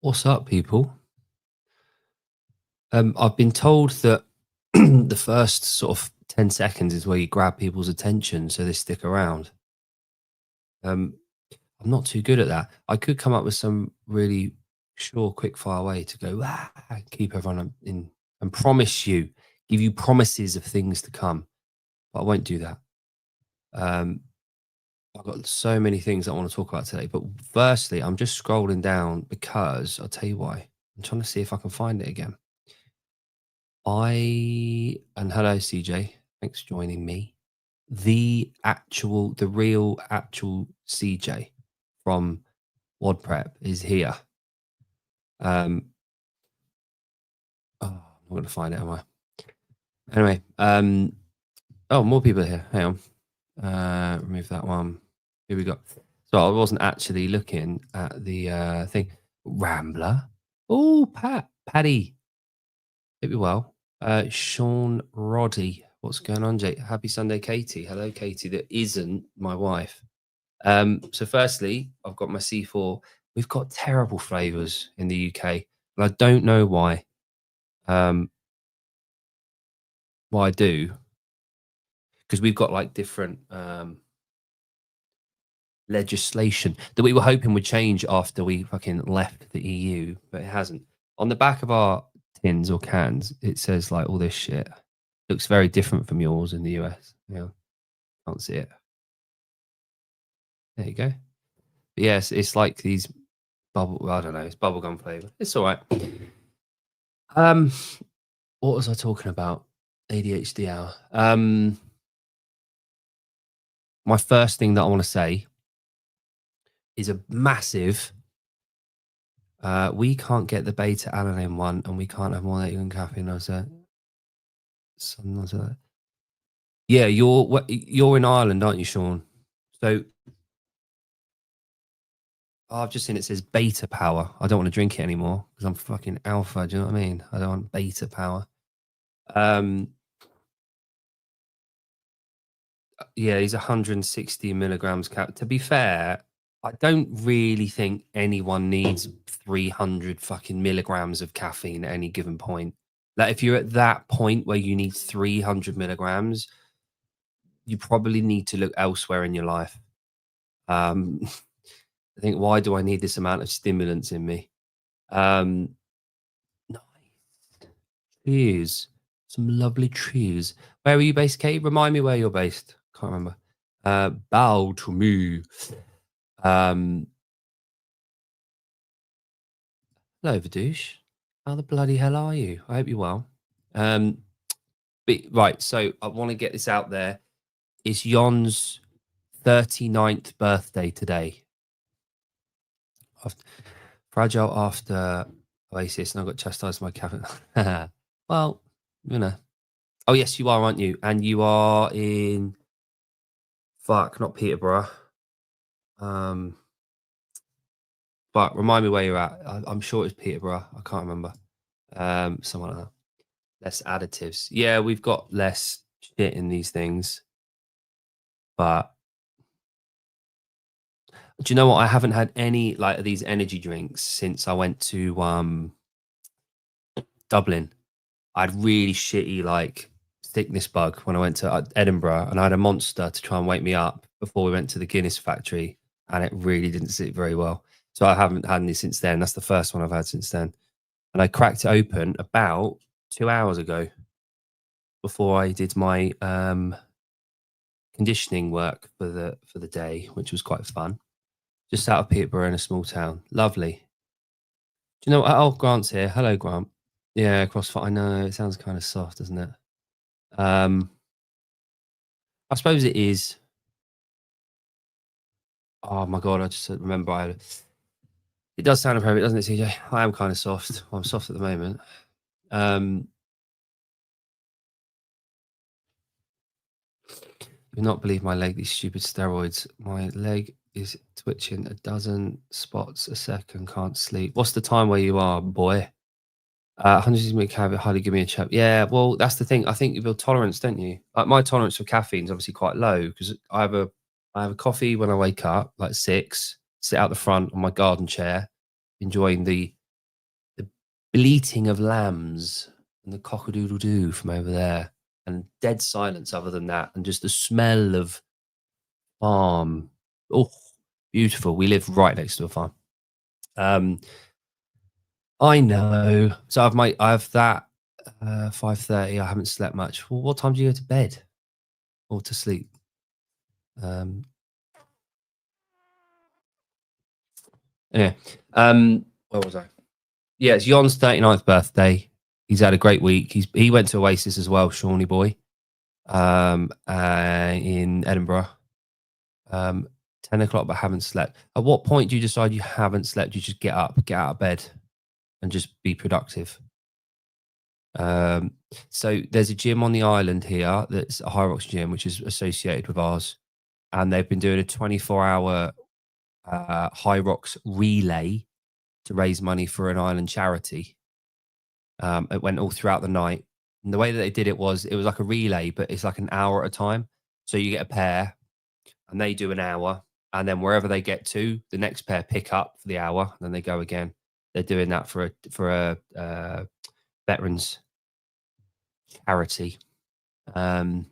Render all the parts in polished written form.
What's up, people? I've been told that the first sort of 10 seconds is where you grab people's attention so they stick around. Um, I'm not too good at that. I could come up with some really sure, quick fire way to go, keep everyone in and give you promises of things to come, but I won't do that. Um, I've got so many things I want to talk about today, but firstly, I'm just scrolling down because I'll tell you why. I'm trying to see if I can find it again. Hello, CJ. Thanks for joining me. The real actual CJ from Wad Prep is here. I'm not going to find it, am I? Anyway, more people are here. Hang on. Remove that one. Here we go. So I wasn't actually looking at the thing. Rambler. Oh, Paddy. Hope you're well. Sean Roddy. What's going on, Jake? Happy Sunday, Katie. Hello, Katie. That isn't my wife. So firstly, I've got my C4. We've got terrible flavors in the UK, and I don't know why. Why I do, because we've got like different legislation that we were hoping would change after we fucking left the EU, but it hasn't. On the back of our tins or cans, it says like all this shit. Looks very different from yours in the US. Yeah, can't see it. There you go. But yes, it's like these bubble. I don't know. It's bubblegum flavor. It's all right. What was I talking about? ADHD hour. My first thing that I want to say is a massive. We can't get the beta alanine one, and we can't have more than caffeine. I said, yeah, you're in Ireland, aren't you, Sean? So I've just seen it says beta power. I don't want to drink it anymore because I'm fucking alpha. Do you know what I mean? I don't want beta power. Yeah, he's 160 milligrams cap. To be fair, I don't really think anyone needs 300 fucking milligrams of caffeine at any given point. Like, if you're at that point where you need 300 milligrams, you probably need to look elsewhere in your life. I think, why do I need this amount of stimulants in me? Nice. Cheers. Some lovely cheers. Where are you based, Kate? Remind me where you're based. Can't remember. Bow to me. Hello, Vidouche. How the bloody hell are you? I hope you're well. Right, so I want to get this out there. It's Jon's 39th birthday today. Fragile after Oasis, and I got chastised by Kevin. Well, you know. Oh, yes, you are, aren't you? And you are in... Fuck, not Peterborough. But remind me where you're at. I'm sure it's Peterborough. I can't remember. Something like that. Less additives. Yeah, we've got less shit in these things. But do you know what? I haven't had any like these energy drinks since I went to Dublin. I had really shitty like thickness bug when I went to Edinburgh, and I had a Monster to try and wake me up before we went to the Guinness factory, and it really didn't sit very well. So I haven't had any since then. That's the first one I've had since then. And I cracked it open about 2 hours ago before I did my conditioning work for the day, which was quite fun. Just out of Peterborough in a small town. Lovely. Do you know what? Oh, Grant's here. Hello, Grant. Yeah, CrossFit. I know, it sounds kind of soft, doesn't it? I suppose it is. Oh my god, I just remember it does sound appropriate, doesn't it, CJ? I am kind of soft. Well, I'm soft at the moment. You would not believe my leg, these stupid steroids. My leg is twitching a dozen spots a second, can't sleep. What's the time where you are, boy? 100 caffeine, hardly give me a chap. Yeah, well, that's the thing. I think you build tolerance, don't you? Like, my tolerance for caffeine is obviously quite low because I have a coffee when I wake up, like 6, sit out the front on my garden chair, enjoying the bleating of lambs and the cock-a-doodle-doo from over there, and dead silence other than that, and just the smell of farm. Oh, beautiful. We live right next to a farm. I know. So I have that 5:30. I haven't slept much. Well, what time do you go to bed or to sleep? Um, yeah. Where was I? Yeah, it's Jon's 39th birthday. He's had a great week. He went to Oasis as well, Shawnee boy, in Edinburgh. 10 o'clock, but haven't slept. At what point do you decide you haven't slept? You just get up, get out of bed, and just be productive. So there's a gym on the island here that's a High Rocks gym, which is associated with ours, and they've been doing a 24-hour High Rocks relay to raise money for an island charity. It went all throughout the night, and the way that they did it was like a relay, but it's like an hour at a time. So you get a pair, and they do an hour, and then wherever they get to, the next pair pick up for the hour, and then they go again. They're doing that for a veterans charity. Have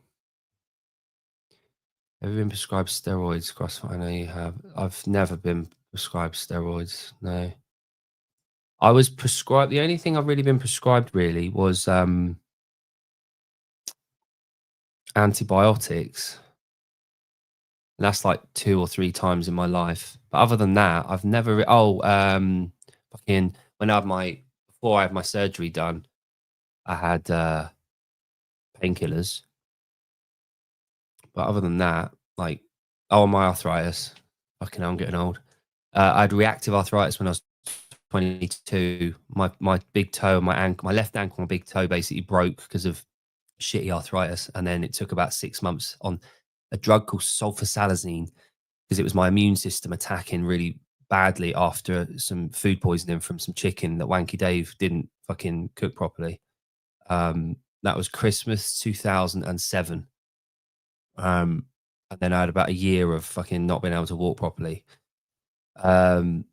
you been prescribed steroids, CrossFit? I know you have. I've never been prescribed steroids. No. I was prescribed. The only thing I've really been prescribed really was antibiotics. And that's like 2 or 3 times in my life. But other than that, I've never. Fucking when before I had my surgery done, I had painkillers. But other than that, like, my arthritis. Fucking hell, I'm getting old. I had reactive arthritis when I was 22. My big toe, my left ankle, my big toe basically broke because of shitty arthritis. And then it took about 6 months on a drug called sulfasalazine because it was my immune system attacking really badly after some food poisoning from some chicken that Wanky Dave didn't fucking cook properly. That was Christmas 2007. And then I had about a year of fucking not being able to walk properly. But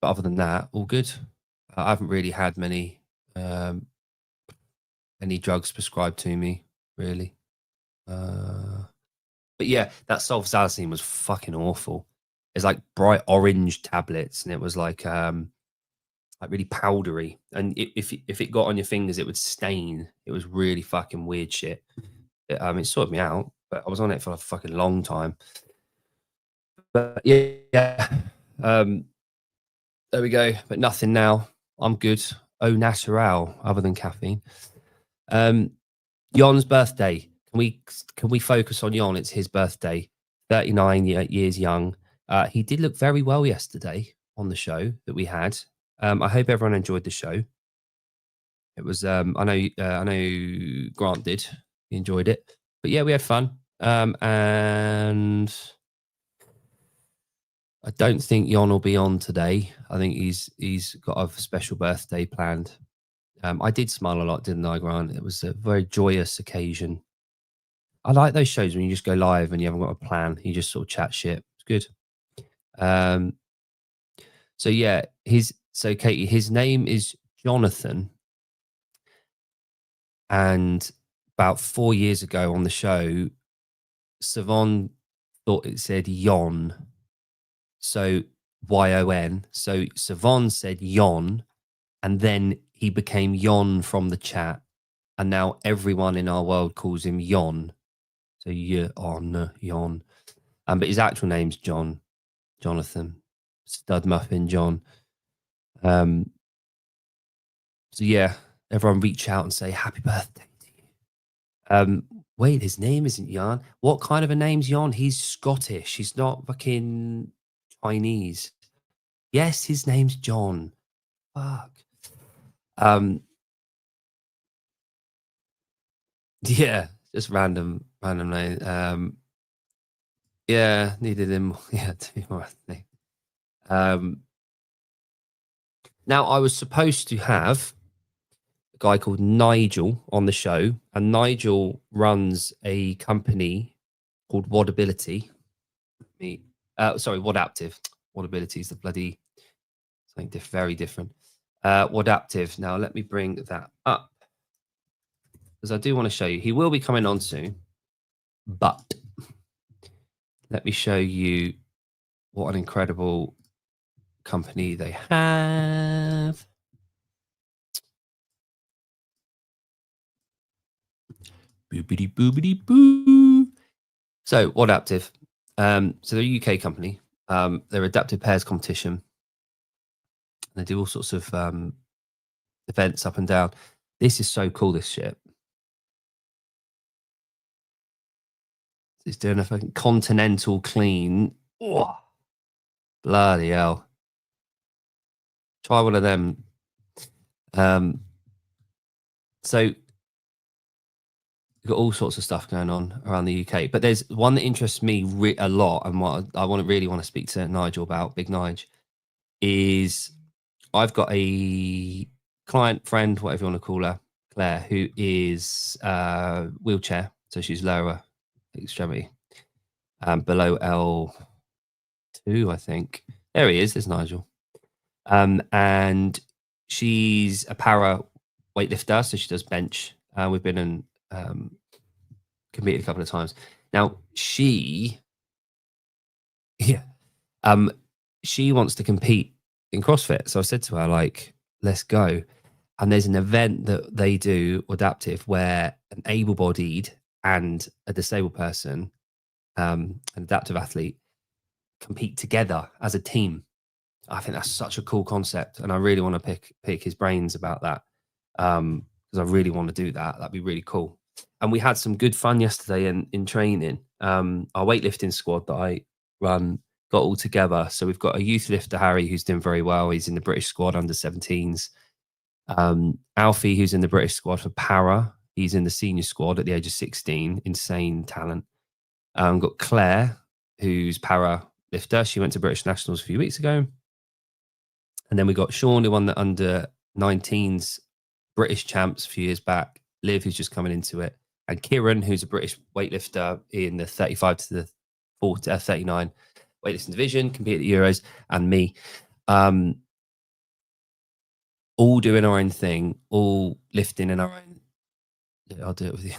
other than that, all good. I haven't really had any drugs prescribed to me, really. But yeah, that sulfasalazine was fucking awful. It's like bright orange tablets, and it was like really powdery. And if it got on your fingers, it would stain. It was really fucking weird shit. It sorted me out, but I was on it for a fucking long time. But yeah, there we go. But nothing now. I'm good. Au natural, other than caffeine. Jon's birthday. Can we focus on Jon? It's his birthday. 39 years young. He did look very well yesterday on the show that we had. I hope everyone enjoyed the show. It was I know Grant did. He enjoyed it. But yeah, we had fun. And I don't think Jon will be on today. I think he's got a special birthday planned. I did smile a lot, didn't I, Grant? It was a very joyous occasion. I like those shows when you just go live and you haven't got a plan. You just sort of chat shit. It's good. So yeah, Katie, his name is Jonathan. And about 4 years ago on the show, Savon thought it said Yon. So Y-O-N. So Savon said Yon, and then he became Yon from the chat. And now everyone in our world calls him Yon. So Yon. But his actual name's Jonathan. Stud Muffin John. So yeah, everyone reach out and say happy birthday to you. Wait, his name isn't Jan. What kind of a name's Jan? He's Scottish. He's not fucking Chinese. Yes, his name's John. Fuck. Yeah, just random name. Yeah, needed him. Yeah, to be more ethnic. Now I was supposed to have a guy called Nigel on the show, and Nigel runs a company called Wodability. Wodaptive. Wodability is the bloody something very different. Wodaptive. Now let me bring that up because I do want to show you. He will be coming on soon, but let me show you what an incredible company they have. Boobity boobity boo. So Wodaptive. So they're a UK company. They're adaptive pairs competition. They do all sorts of events up and down. This is so cool, this shit. It's doing a fucking continental clean. Oh, bloody hell. Try one of them. So you've got all sorts of stuff going on around the UK, but there's one that interests me a lot, and what I really want to speak to Nigel about, Big Nige, is I've got a client, friend, whatever you want to call her, Claire, who is wheelchair, so she's lower extremity, below L2, I think. There he is. There's Nigel. And she's a para weightlifter, so she does bench. We've been in competed a couple of times. Now she wants to compete in CrossFit. So I said to her, like, let's go. And there's an event that they do, Adaptive, where an able-bodied and a disabled person, an adaptive athlete, compete together as a team. I think that's such a cool concept, and I really want to pick his brains about that, because I really want to do that. That'd be really cool. And we had some good fun yesterday in training. Our weightlifting squad that I run got all together. So we've got a youth lifter, Harry, who's doing very well. He's in the British squad under 17s. Alfie, who's in the British squad for para. He's in the senior squad at the age of 16. Insane talent. We've got Claire, who's para lifter. She went to British Nationals a few weeks ago. And then we got Sean, who won the under 19s British champs a few years back. Liv, who's just coming into it. And Kieran, who's a British weightlifter in the 35 to the 39 weightlifting division, competed at Euros, and me. All doing our own thing, all lifting in our own. Yeah, I'll do it with you.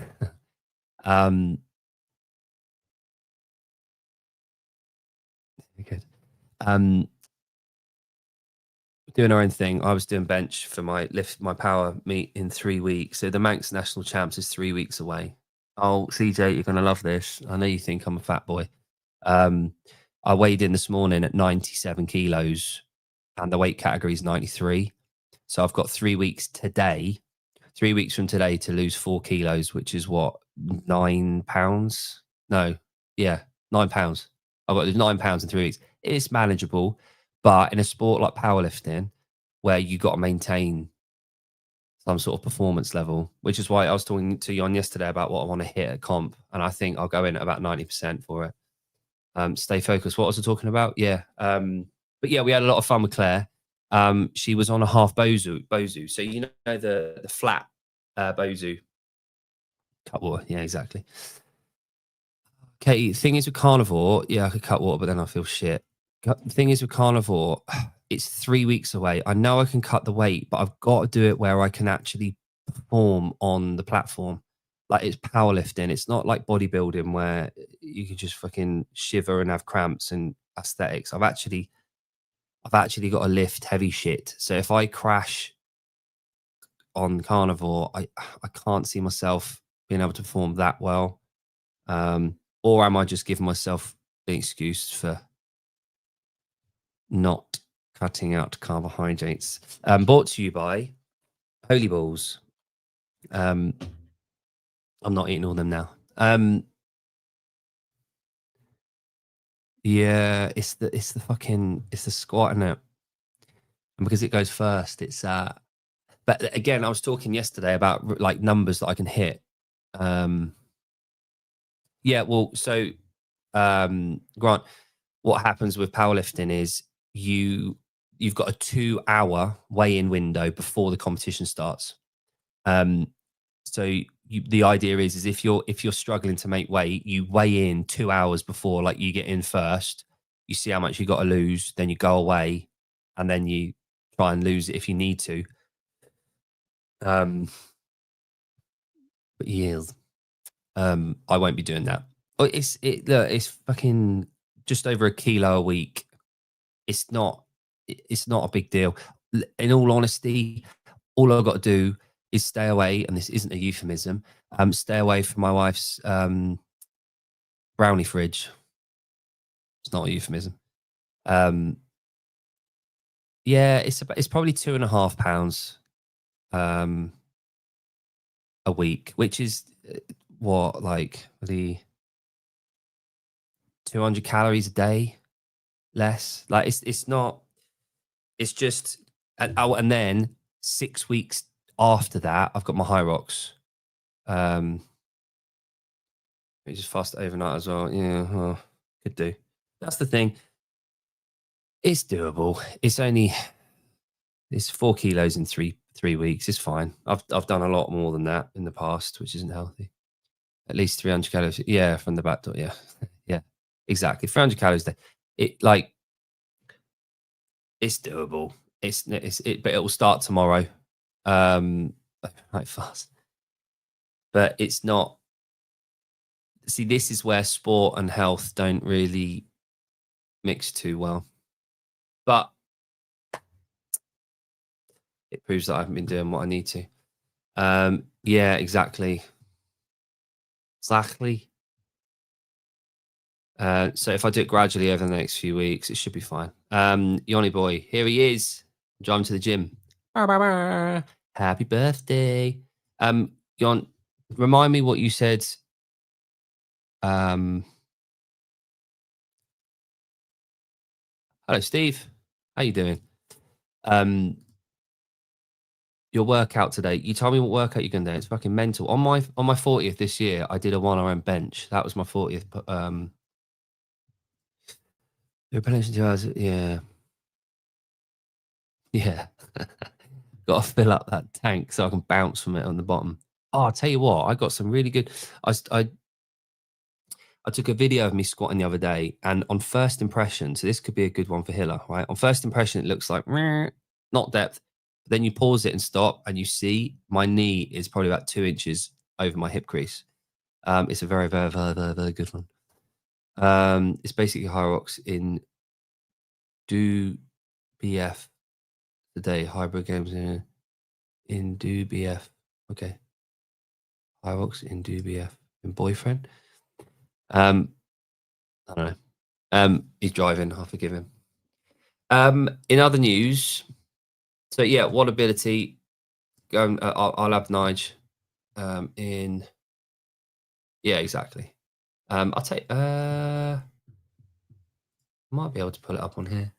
Good. Doing our own thing. I was doing bench for my power meet in 3 weeks. So the Manx National Champs is 3 weeks away. Oh, CJ, you're gonna love this. I know you think I'm a fat boy. I weighed in this morning at 97 kilos, and the weight category is 93. So I've got 3 weeks today, 3 weeks from today, to lose 4 kilos, which is what, 9 pounds? No, yeah, 9 pounds. I've got to lose 9 pounds in 3 weeks. It's manageable, but in a sport like powerlifting, where you got to maintain some sort of performance level, which is why I was talking to you on yesterday about what I want to hit at comp, and I think I'll go in at about 90% for it. Stay focused. What was I talking about? Yeah. But yeah, we had a lot of fun with Claire. She was on a half Bozu. So you know the flat Bozu. Cut water. Yeah, exactly. Okay, thing is with carnivore, yeah, I could cut water, but then I feel shit. The thing is with carnivore, it's 3 weeks away. I know I can cut the weight, but I've got to do it where I can actually perform on the platform. Like, it's powerlifting. It's not like bodybuilding where you can just fucking shiver and have cramps and aesthetics. I've actually got to lift heavy shit. So if I crash on carnivore, I can't see myself being able to perform that well. Or am I just giving myself an excuse for not cutting out carbohydrates? Brought to you by Holy Balls. I'm not eating all them now. Yeah, it's the squat, isn't it? And because it goes first, it's but again, I was talking yesterday about like numbers that I can hit. Yeah, well, so Grant, what happens with powerlifting is you've got a 2-hour weigh-in window before the competition starts. So the idea is if you're struggling to make weight, you weigh in 2 hours before, like you get in first, you see how much you got to lose, then you go away, and then you try and lose it if you need to. But yes, I won't be doing that. Oh, it's fucking just over a kilo a week. It's not it's not a big deal. In all honesty, all I've got to do is stay away, and this isn't a euphemism. Stay away from my wife's brownie fridge. It's not a euphemism. Yeah, it's probably £2.5 a week, which is what, like the 200 calories a day less. Like it's not. It's just and then 6 weeks after that, I've got my high rocks. You just fast overnight as well. Yeah, well, could do. That's the thing. It's doable. It's 4 kilos in three weeks. It's fine. I've done a lot more than that in the past, which isn't healthy. At least 300 calories. Yeah, from the back door. Yeah, yeah, exactly. 300 calories a day. It like it's doable. But it will start tomorrow. Like fast, but it's not. See, this is where sport and health don't really mix too well. But it proves that I haven't been doing what I need to. Yeah, exactly. Exactly. So if I do it gradually over the next few weeks, it should be fine. Yoni boy, here he is. Driving to the gym. Happy birthday. Yon, remind me what you said. Hello, Steve. How you doing? Your workout today. You told me what workout you're going to do. It's fucking mental. On my 40th this year, I did a 1 RM bench. That was my 40th. Replenishing 2 hours. Yeah, yeah. Got to fill up that tank so I can bounce from it on the bottom. Oh, I'll tell you what. I got some really good. I took a video of me squatting the other day, and on first impression, so this could be a good one for Hiller, right? On first impression, it looks like meh, not depth. But then you pause it and stop, and you see my knee is probably about 2 inches over my hip crease. It's a very, very, very, very, very good one. It's basically high rocks in do BF today. Hybrid games in do BF. Okay, high rocks in do BF in boyfriend. I don't know. He's driving. I'll forgive him. In other news, so yeah, what ability? I'll have Nige. In yeah, exactly. I'll take. Might be able to pull it up on here.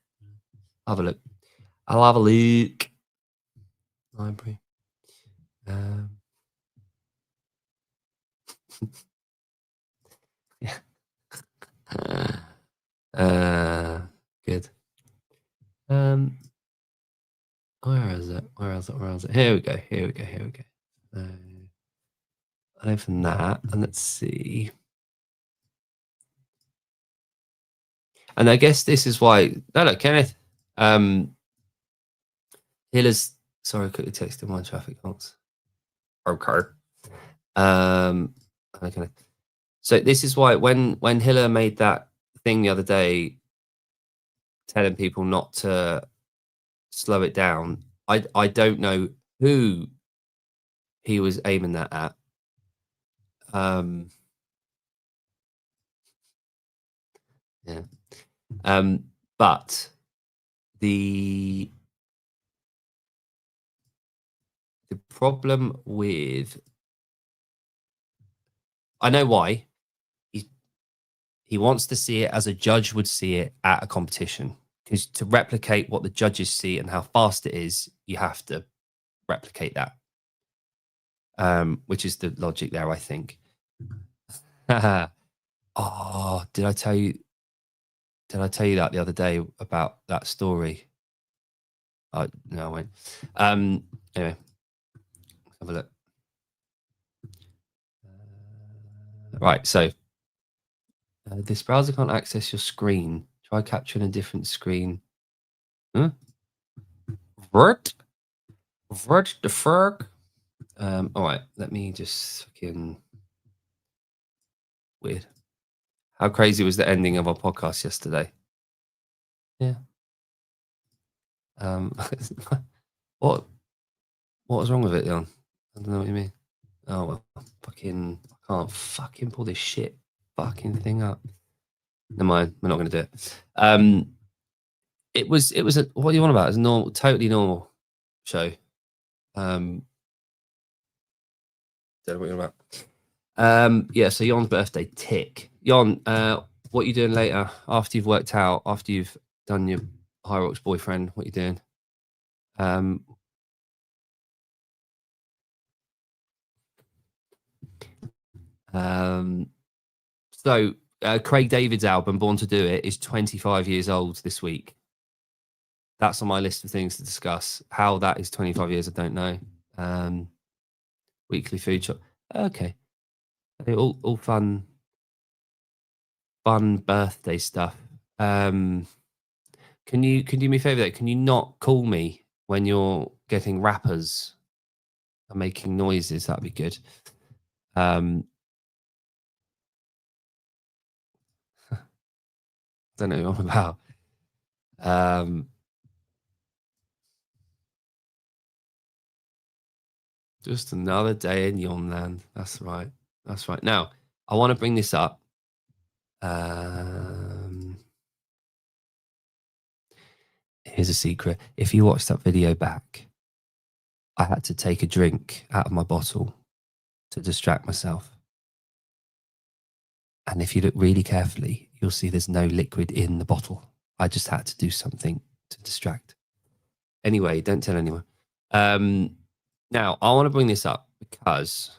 Have a look. I'll have a look. Library. Yeah. Good. Where is it? Where is it? Where is it? Here we go. Here we go. Here we go. Open that and let's see. And I guess this is why. No, look, Kenneth. Hiller's. Sorry, I quickly texted my traffic counts. Okay. Okay. So this is why when Hiller made that thing the other day, telling people not to slow it down, I don't know who he was aiming that at. Yeah. But the problem with I know why. He wants to see it as a judge would see it at a competition. Because to replicate what the judges see and how fast it is, you have to replicate that. Which is the logic there, I think. Oh, did I tell you that the other day about that story? No, I won't. Anyway, have a look. Right, so this browser can't access your screen. Try capturing a different screen. Huh? Vert the Ferg. All right, let me just fucking weird. How crazy was the ending of our podcast yesterday? Yeah. What was wrong with it, Jan? I don't know what you mean. Oh well, fucking I can't fucking pull this shit fucking thing up. Never mind, we're not gonna do it. It was a what do you want about? It was a normal, totally normal show. Don't know what you're about. Yeah, so Jon's birthday tick. Jon, what are you doing later after you've worked out, after you've done your High Rocks boyfriend? What are you doing? So Craig David's album Born to Do It is 25 years old this week. That's on my list of things to discuss. How that is 25 years, I don't know. Weekly food shop. Okay. All fun birthday stuff. Can you do me a favor though? Can you not call me when you're getting rappers and making noises? That'd be good. Don't know what I'm about. Just another day in Yonland. That's right. That's right. Now, I want to bring this up. Here's a secret. If you watch that video back, I had to take a drink out of my bottle to distract myself. And if you look really carefully, you'll see there's no liquid in the bottle. I just had to do something to distract. Anyway, don't tell anyone. Now, I want to bring this up because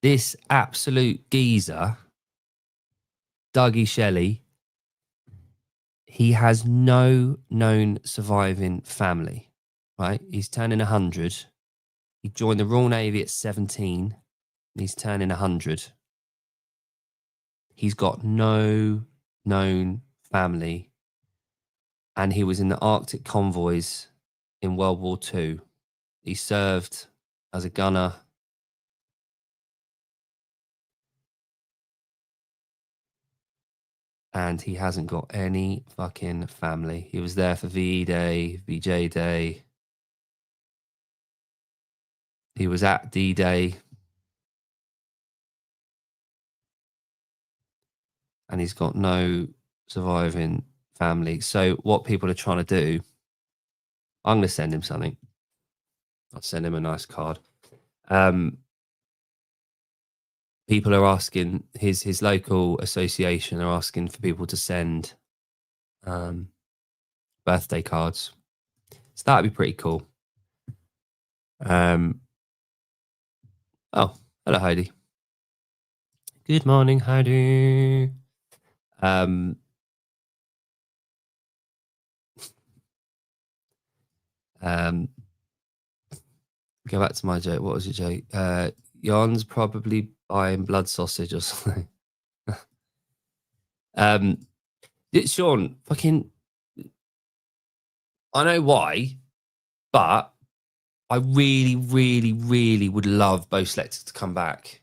this absolute geezer, Dougie Shelley, he has no known surviving family, right? He's turning 100. He joined the Royal Navy at 17. And he's turning 100. He's got no known family. And he was in the Arctic convoys in World War II. He served as a gunner. And he hasn't got any fucking family. He was there for VE Day, VJ Day. He was at D-Day. And he's got no surviving family. So what people are trying to do, I'm going to send him something. I'll send him a nice card. People are asking, his local association are asking for people to send birthday cards. So that'd be pretty cool. Oh, hello, Heidi. Good morning, Heidi. Go back to my joke. What was your joke? Jan's probably buying blood sausage or something. Sean, fucking, I know why, but I really, really, really would love Bo Selector to come back.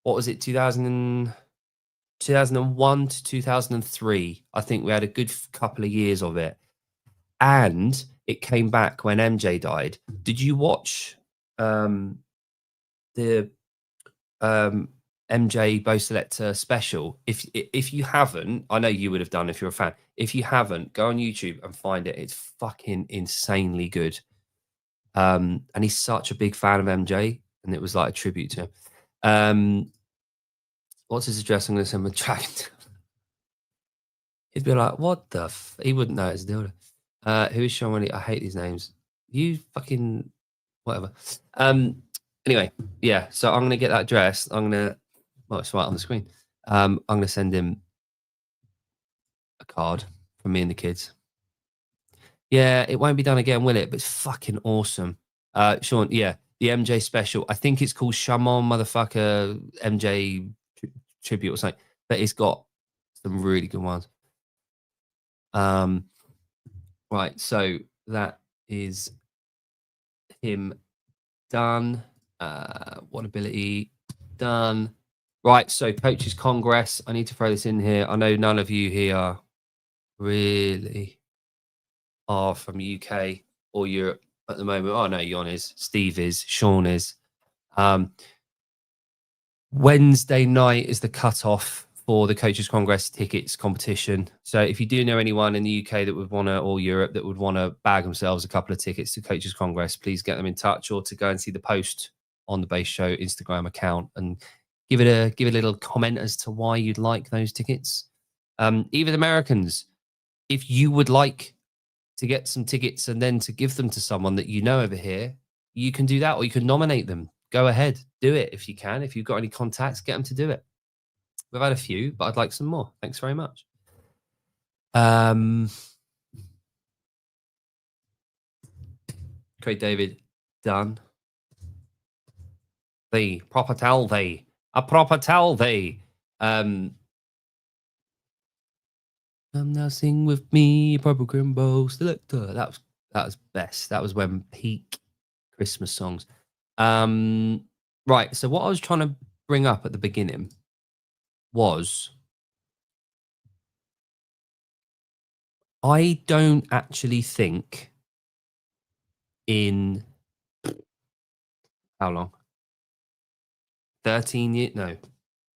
What was it, 2001 to 2003? I think we had a good couple of years of it. And it came back when MJ died. Did you watch the MJ Bo Selector special? If you haven't, I know you would have done if you're a fan. If you haven't, go on YouTube and find it. It's fucking insanely good. And he's such a big fan of MJ, and it was like a tribute to him. What's his address? I'm going to send him a track. He'd be like, what the he wouldn't know it's Dildo. Who is Sean Willie? I hate these names. You fucking whatever. Anyway, yeah, so I'm gonna get that dress. It's right on the screen. I'm gonna send him a card from me and the kids. Yeah, it won't be done again, will it? But it's fucking awesome. Sean, yeah, the MJ special. I think it's called Shamon motherfucker MJ tribute or something. But it's got some really good ones. Right, so that is him done. What ability done? Right, so Coaches Congress. I need to throw this in here. I know none of you here really are from UK or Europe at the moment. Oh no, Jon is, Steve is, Sean is. Wednesday night is the cutoff for the Coaches Congress tickets competition. So if you do know anyone in the UK that would want to, or Europe that would want to bag themselves a couple of tickets to Coaches Congress, please get them in touch, or to go and see the post on the Base Show Instagram account and give it a little comment as to why you'd like those tickets. Even Americans, if you would like to get some tickets and then to give them to someone that you know over here, you can do that, or you can nominate them. Go ahead, do it if you can. If you've got any contacts, get them to do it. We've had a few, but I'd like some more. Thanks very much. Craig David, done. The proper tell thee. A proper tell thee. Come now sing with me, Purple Crimbo Selector. That was best. That was when peak Christmas songs. Right. So what I was trying to bring up at the beginning was I don't actually think in how long? 13 years? No.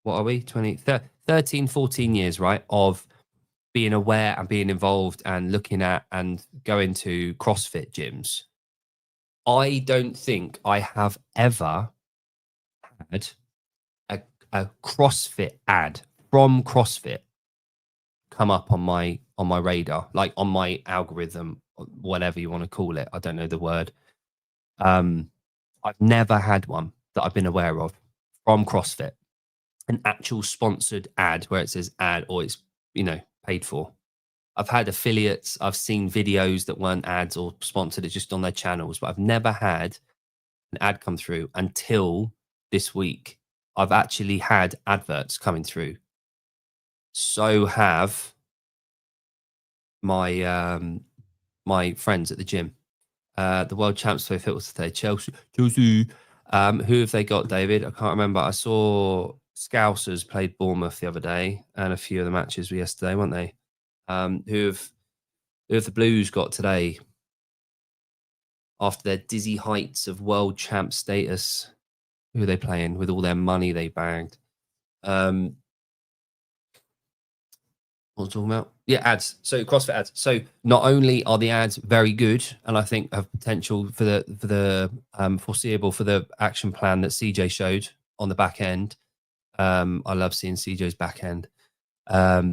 What are we? 13, 14 years, right? Of being aware and being involved and looking at and going to CrossFit gyms. I don't think I have ever had a CrossFit ad from CrossFit come up on my radar, like on my algorithm, whatever you want to call it. I don't know the word. I've never had one that I've been aware of from CrossFit, an actual sponsored ad where it says ad or it's, paid for. I've had affiliates, I've seen videos that weren't ads or sponsored, it's just on their channels, but I've never had an ad come through until this week. I've actually had adverts coming through. So have my my friends at the gym. The world champs play football today. Chelsea. Who have they got, David? I can't remember. I saw Scousers played Bournemouth the other day, and a few of the matches were yesterday, weren't they? Who have the Blues got today after their dizzy heights of world champ status? Who are they playing with all their money they bagged? What was I talking about? Yeah, ads. So CrossFit ads. So not only are the ads very good, and I think have potential for the foreseeable for the action plan that CJ showed on the back end. I love seeing CJ's back end. What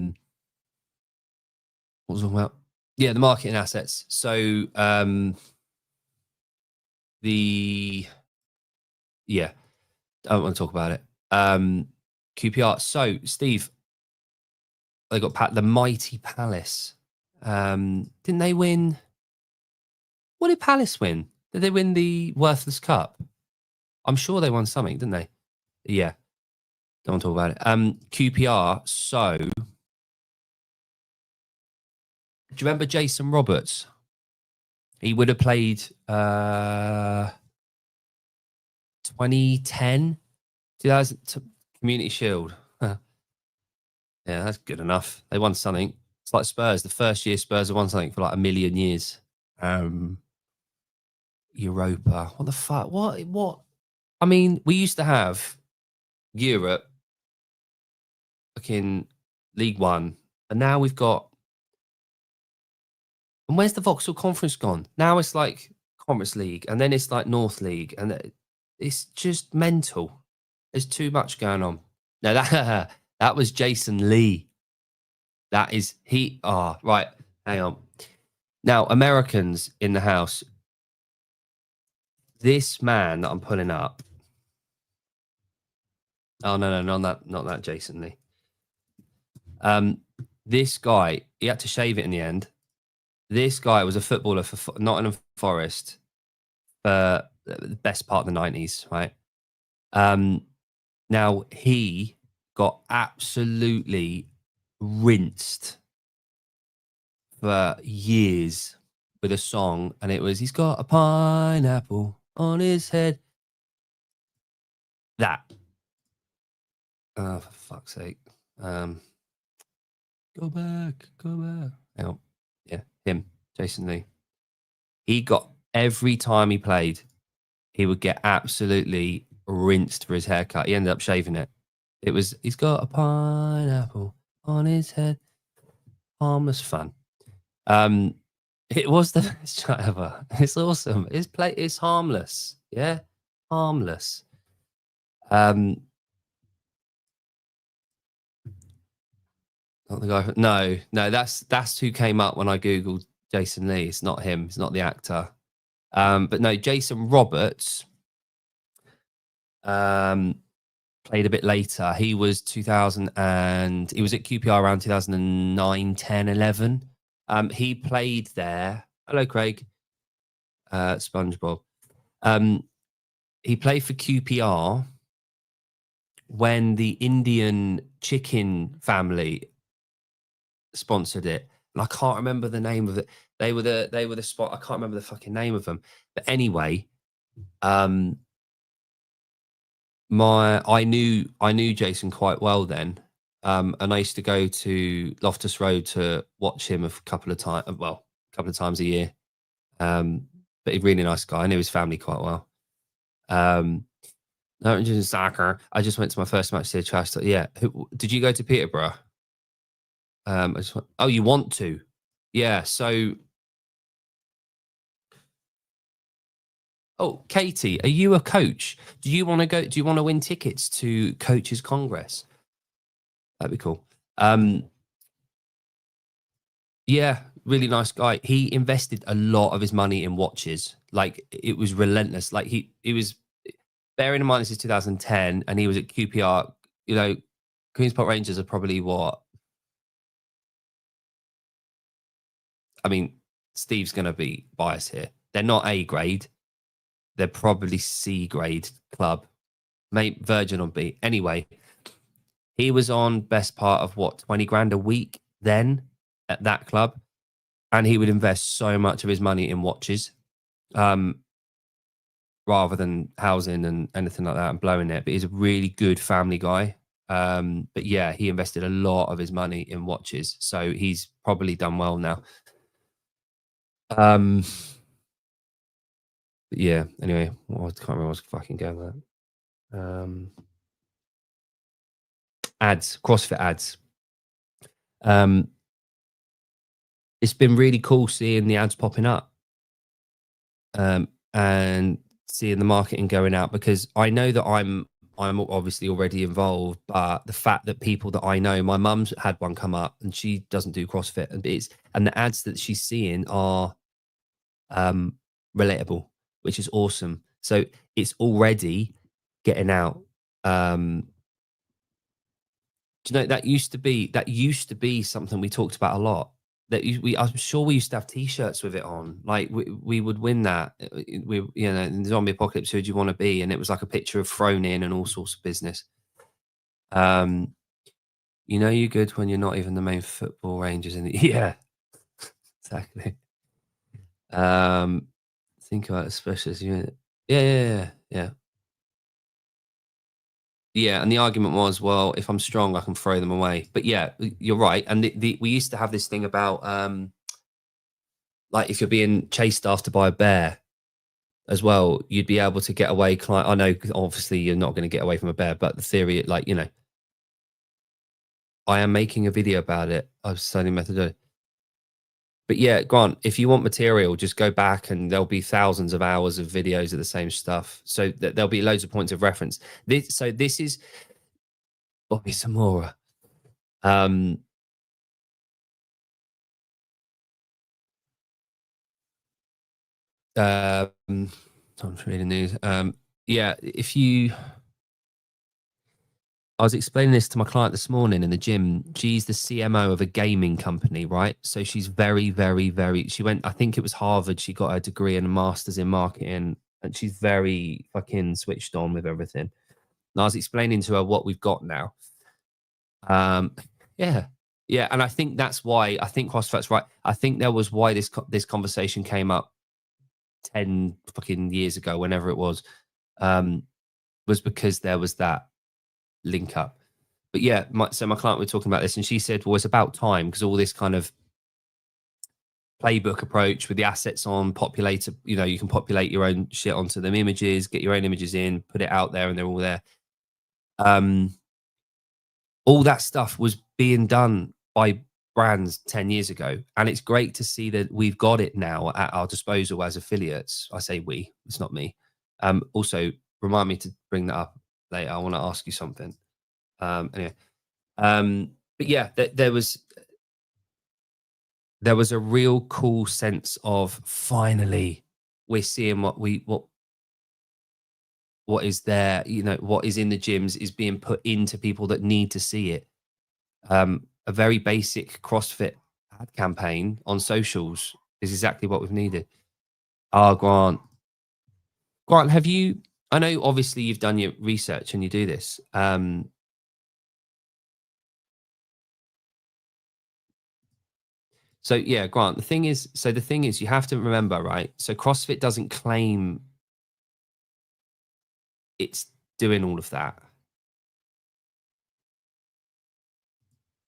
was I talking about? Yeah, the marketing assets. So I don't want to talk about it. QPR. So Steve, they got the Mighty Palace. Didn't they win? What did Palace win? Did they win the Worthless Cup? I'm sure they won something, didn't they? Yeah. Don't want to talk about it. QPR. So, do you remember Jason Roberts? He would have played 2010, 2000 Community Shield. Yeah, that's good enough. They won something. It's like Spurs. The first year Spurs have won something for like a million years. Europa. What the fuck? What? I mean, we used to have Europe, fucking League One, and now we've got. And where's the Vauxhall Conference gone? Now it's like Conference League, and then it's like North League, and it's just mental. There's too much going on. No, that that was Jason Lee. That is he. Ah, oh, right. Hang on. Now, Americans in the house. This man that I'm pulling up. Oh no, not that Jason Lee. This guy, he had to shave it in the end. This guy was a footballer for Nottingham Forest for the best part of the 90s, right? Now he got absolutely rinsed for years with a song, and it was he's got a pineapple on his head. That. Oh, for fuck's sake. Go back, go back. Hang on. Yeah, him, Jason Lee. He got every time he played, he would get absolutely rinsed for his haircut. He ended up shaving it. It was he's got a pineapple on his head. Harmless fun. It was the best chat ever. It's awesome. It's harmless. Yeah, harmless. Not the guy. No, that's who came up when I googled Jason Lee. It's not him. It's not the actor. But no, Jason Roberts. Played a bit later. He was 2000 and he was at QPR around 2009, 10, 11. He played there. Hello, Craig. SpongeBob. He played for QPR when the Indian chicken family sponsored it. And I can't remember the name of it. They were the spot. I can't remember the fucking name of them. But anyway, I knew Jason quite well then. And I used to go to Loftus Road to watch him a couple of times a year. But he's a really nice guy. I knew his family quite well. Not interested in soccer. I just went to my first match to Trash. Yeah. Did you go to Peterborough? You want to? Yeah. So, Katie, are you a coach? Do you want to go? Do you want to win tickets to Coaches Congress? That'd be cool. Yeah, really nice guy. He invested a lot of his money in watches. Like it was relentless. Like he was bearing in mind this is 2010 and he was at QPR. You know, Queen's Park Rangers are probably what? I mean, Steve's going to be biased here. They're not A grade. They're probably C grade club. Mate, Virgin on B. Anyway, he was on best part of what, 20 grand a week then at that club. And he would invest so much of his money in watches rather than housing and anything like that and blowing it. But he's a really good family guy. But yeah, he invested a lot of his money in watches. So he's probably done well now. But yeah, anyway, I can't remember what I was fucking going with that. Ads, CrossFit ads. It's been really cool seeing the ads popping up and seeing the marketing going out, because I know that I'm obviously already involved, but the fact that people that I know, my mum's had one come up and she doesn't do CrossFit, and the ads that she's seeing are relatable, which is awesome. So it's already getting out. Do you know that used to be something we talked about a lot? I'm sure we used to have T-shirts with it on. Like we would win that. In the zombie apocalypse, who do you want to be? And it was like a picture of thrown in and all sorts of business. You're good when you're not even the main football Rangers in the yeah, exactly. Think about it, specialist unit. Yeah. Yeah, and the argument was, well, if I'm strong, I can throw them away. But yeah, you're right. And we used to have this thing about, like, if you're being chased after by a bear as well, you'd be able to get away. I know, obviously, you're not going to get away from a bear, but the theory, like, I am making a video about it. I'm studying methodology. But yeah, Grant, if you want material, just go back and there'll be thousands of hours of videos of the same stuff. So there'll be loads of points of reference. This is Bobby Zamora. I'm reading the news. Yeah, I was explaining this to my client this morning in the gym. She's the CMO of a gaming company, right? So she's very, very, very, she went, I think it was Harvard. She got her degree and a master's in marketing, and she's very fucking switched on with everything. And I was explaining to her what we've got now. Yeah. Yeah, and I think that's why I think CrossFit's right. I think there was why this conversation came up 10 fucking years ago, whenever it um, was because there was that link up. But yeah, so my client, we were talking about this, and she said, well, it's about time, because all this kind of playbook approach with the assets on populator, you can populate your own shit onto them images, get your own images in, put it out there, and they're all there. Um, all that stuff was being done by brands 10 years ago. And it's great to see that we've got it now at our disposal as affiliates. I say we, it's not me. Also, remind me to bring that up later. I want to ask you something. Anyway, but yeah, there was a real cool sense of finally we're seeing what is there, what is in the gyms is being put into people that need to see it. A very basic CrossFit ad campaign on socials is exactly what we've needed. Oh, Grant, have you? I know obviously you've done your research and you do this. So yeah, Grant, the thing is you have to remember, right? So CrossFit doesn't claim it's doing all of that.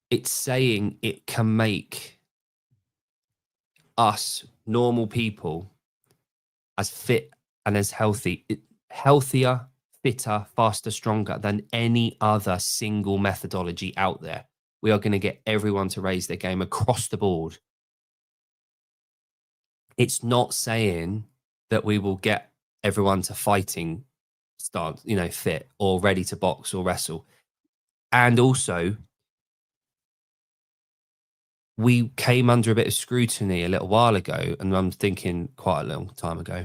It's saying it can make us normal people as fit and as healthier, fitter, faster, stronger than any other single methodology out there. We are going to get everyone to raise their game across the board. It's not saying that we will get everyone to fighting stance, fit or ready to box or wrestle. And also, we came under a bit of scrutiny a little while ago, and I'm thinking quite a long time ago,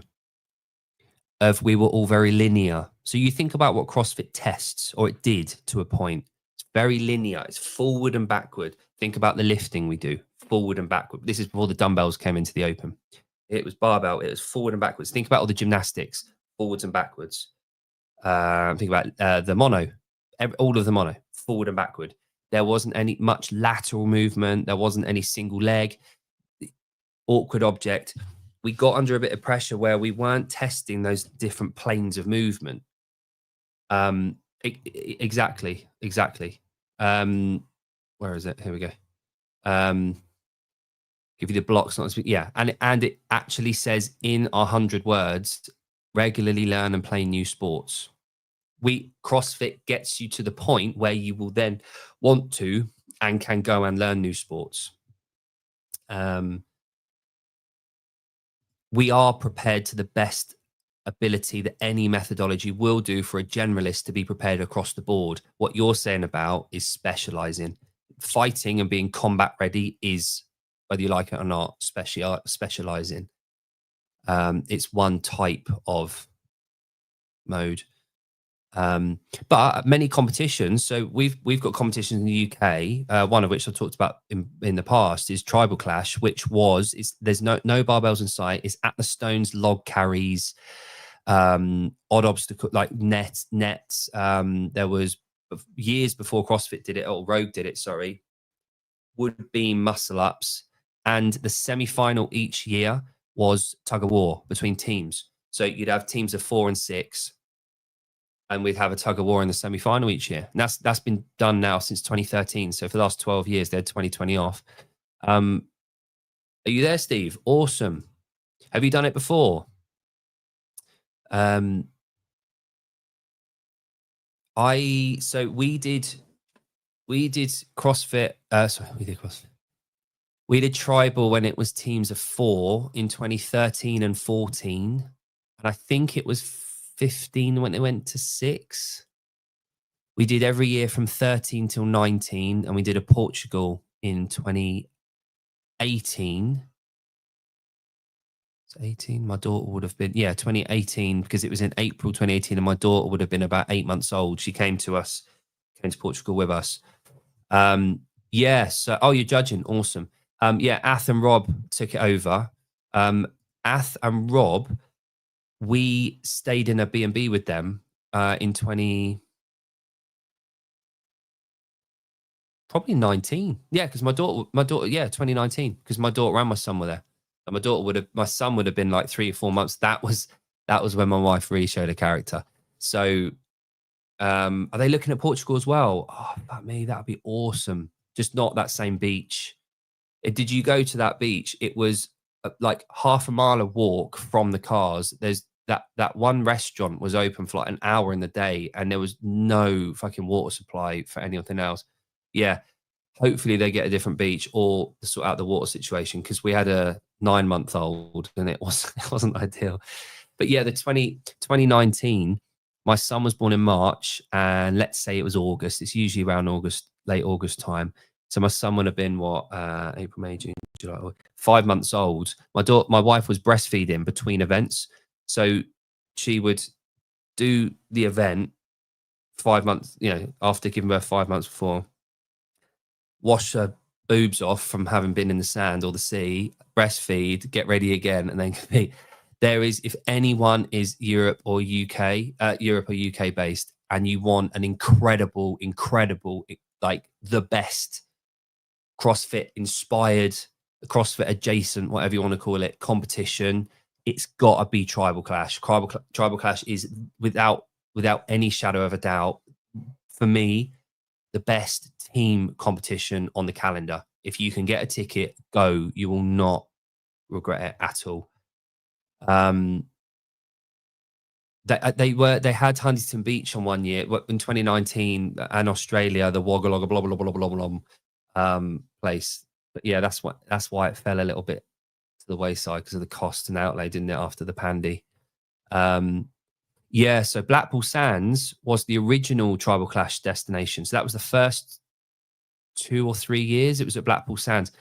of we were all very linear. So you think about what CrossFit tests, or it did to a point. It's very linear. It's forward and backward. Think about the lifting we do, forward and backward. This is before the dumbbells came into the open. It was barbell. It was forward and backwards. Think about all the gymnastics, forwards and backwards. Think about the mono, all of the mono, forward and backward. There wasn't any much lateral movement. There wasn't any single leg. Awkward object. We got under a bit of pressure where we weren't testing those different planes of movement. Exactly. Where is it? Here we go. Give you the blocks, not speak. Yeah, and it actually says in 100 words, regularly learn and play new sports. CrossFit gets you to the point where you will then want to and can go and learn new sports. We are prepared to the best ability that any methodology will do for a generalist to be prepared across the board. What you're saying about is specializing. Fighting and being combat ready is, whether you like it or not, specializing. It's one type of mode. But many competitions, so we've got competitions in the UK, one of which I've talked about in the past is Tribal Clash, which there's no barbells in sight, it's at the stones, log carries, odd obstacle like nets. There was years before CrossFit did it, or Rogue did it, sorry, wood beam muscle ups, and the semi-final each year was tug of war between teams. So you'd have teams of 4 and 6, and we'd have a tug of war in the semi-final each year. And that's been done now since 2013. So for the last 12 years, they had 2020 off. Are you there, Steve? Awesome. Have you done it before? We did CrossFit. We did CrossFit. We did tribal when it was teams of 4 in 2013 and 14. And I think it was 15 when it went to 6. We did every year from 13 till 19, and we did a Portugal in 2018. It's 18. My daughter would have been, 2018, because it was in April 2018, and my daughter would have been about 8 months old. She came to Portugal with us. So, you're judging. Awesome. Ath and Rob took it over. Ath and Rob, we stayed in a B&B with them in 2018. probably 19. Yeah, because my daughter, 2019, because my daughter and my son were there. And my son would have been like 3 or 4 months. That was when my wife really showed a character. So, are they looking at Portugal as well? Oh, fuck me, that'd be awesome. Just not that same beach. Did you go to that beach? It was like half a mile of walk from the cars. There's that one restaurant was open for like an hour in the day, and there was no fucking water supply for anything else. Yeah, hopefully they get a different beach or sort out the water situation, because we had a 9-month-old and it wasn't ideal. But yeah, the 2019, my son was born in March, and let's say it was August. It's usually around August, late August time. So my son would have been what, April, May, June, July, 5 months old. My wife was breastfeeding between events, so she would do the event 5 months, after giving birth 5 months before, wash her boobs off from having been in the sand or the sea, breastfeed, get ready again, and then compete. There is, if anyone is Europe or UK based, and you want an incredible, like the best CrossFit inspired, CrossFit adjacent, whatever you want to call it, competition, it's got to be Tribal Clash. Tribal Clash is without any shadow of a doubt, for me, the best team competition on the calendar. If you can get a ticket, go. You will not regret it at all. They had Huntington Beach on one year in 2019, and Australia, the Wagga Wagga blah blah blah blah blah blah place. But yeah, that's why it fell a little bit to the wayside, because of the cost and outlay, didn't it, after the pandy. Yeah, so Blackpool Sands was the original Tribal Clash destination. So that was the first 2 or 3 years it was at Blackpool Sands.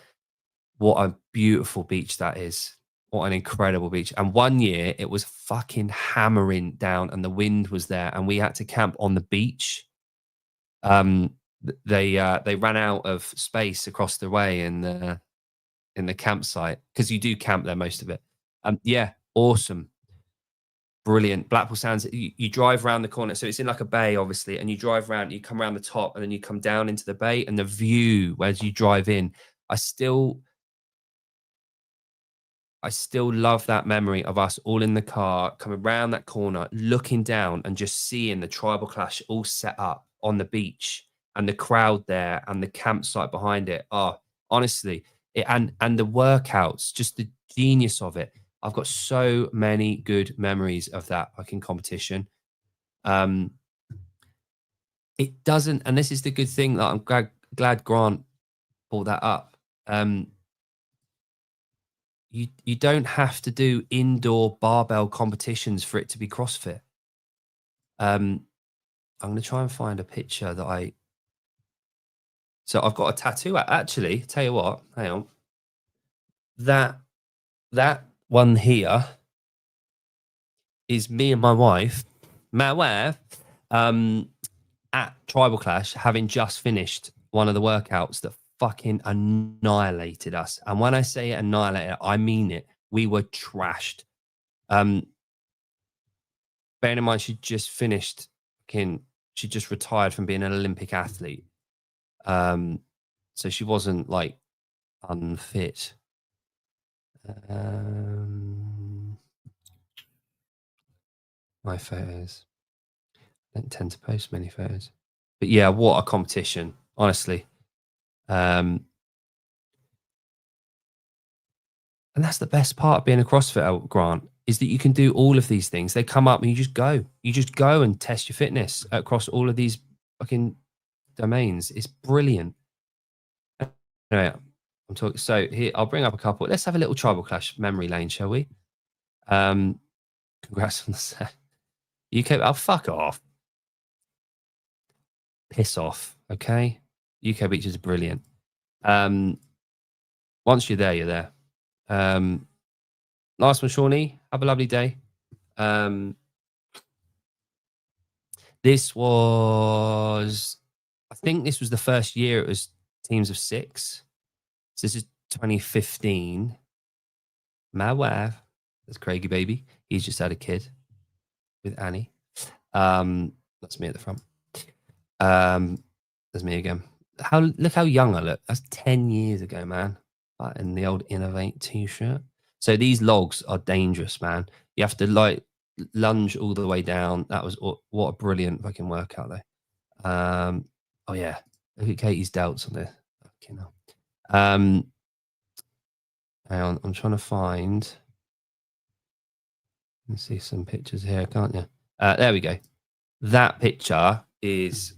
What a beautiful beach that is. What an incredible beach. And one year it was fucking hammering down and the wind was there, and we had to camp on the beach. They ran out of space across the way in the campsite, because you do camp there most of it. Yeah, awesome. Brilliant. Blackpool Sands, you drive around the corner. So it's in like a bay, obviously, and you drive around, you come around the top, and then you come down into the bay, and the view as you drive in, I still love that memory of us all in the car, coming around that corner, looking down and just seeing the Tribal Clash all set up on the beach, and the crowd there and the campsite behind it. Oh, honestly, and the workouts, just the genius of it. I've got so many good memories of that fucking competition. It doesn't, and this is the good thing that I'm glad Grant brought that up. You don't have to do indoor barbell competitions for it to be CrossFit. I'm going to try and find a picture that so I've got a tattoo. Actually, tell you what, hang on. That one here is me and my wife, at Tribal Clash, having just finished one of the workouts that fucking annihilated us. And when I say annihilated, I mean it. We were trashed. Bearing in mind, she just finished, she just retired from being an Olympic athlete. So she wasn't like unfit. My photos. I don't tend to post many photos. But yeah, what a competition, honestly. And that's the best part of being a CrossFit, Grant, is that you can do all of these things. They come up and you just go. You just go and test your fitness across all of these fucking domains. It's brilliant. Anyway, I'm talking. So here, I'll bring up a couple. Let's have a little Tribal Clash memory lane, shall we? Congrats on the set. UK, oh, fuck off. Piss off, okay? UK beaches are brilliant. Once you're there, you're there. Last one, Shawnee. Have a lovely day. This was, I think this was the first year it was teams of 6. So this is 2015. My wife, that's Craigie baby. He's just had a kid with Annie. That's me at the front. There's me again. look how young I look. That's 10 years ago, man. Like in the old Innovate t-shirt. So these logs are dangerous, man. You have to like lunge all the way down. That was what a brilliant fucking workout though. Oh yeah. Look at Katie's delts on this. Fucking hell. Hang on, I'm trying to find. Let's see some pictures here, can't you? There we go. That picture is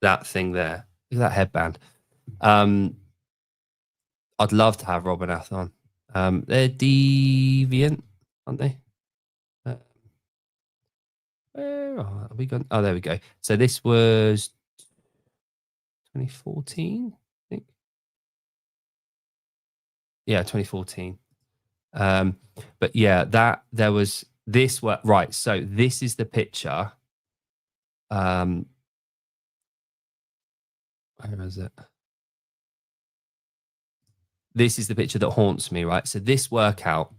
that thing there. Look at that headband. I'd love to have Rob and Ath on. They're deviant, aren't they? Where are we gone? Oh, there we go. So this was 2014, I think. Yeah, 2014. But yeah, that there was this work. Right. So this is the picture. Where is it? This is the picture that haunts me, right? So this workout.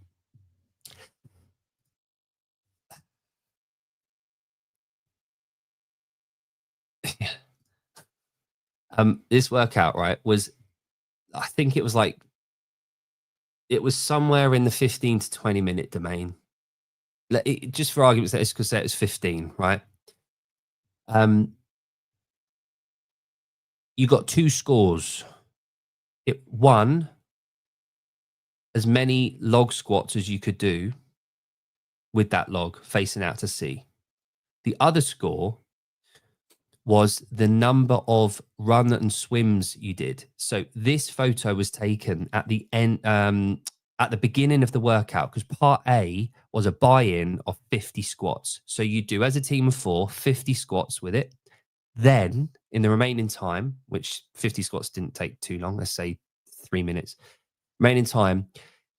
This workout, right, was, I think it was like, it was somewhere in the 15 to 20-minute domain. Just for argument's sake, it's because it was 15, right? You got two scores. One, as many log squats as you could do with that log facing out to sea. The other score was the number of run and swims you did. So this photo was taken at the end, at the beginning of the workout, because part A was a buy-in of 50 squats. So you do, as a team of 4, 50 squats with it. Then in the remaining time, which 50 squats didn't take too long, let's say 3 minutes, remaining time,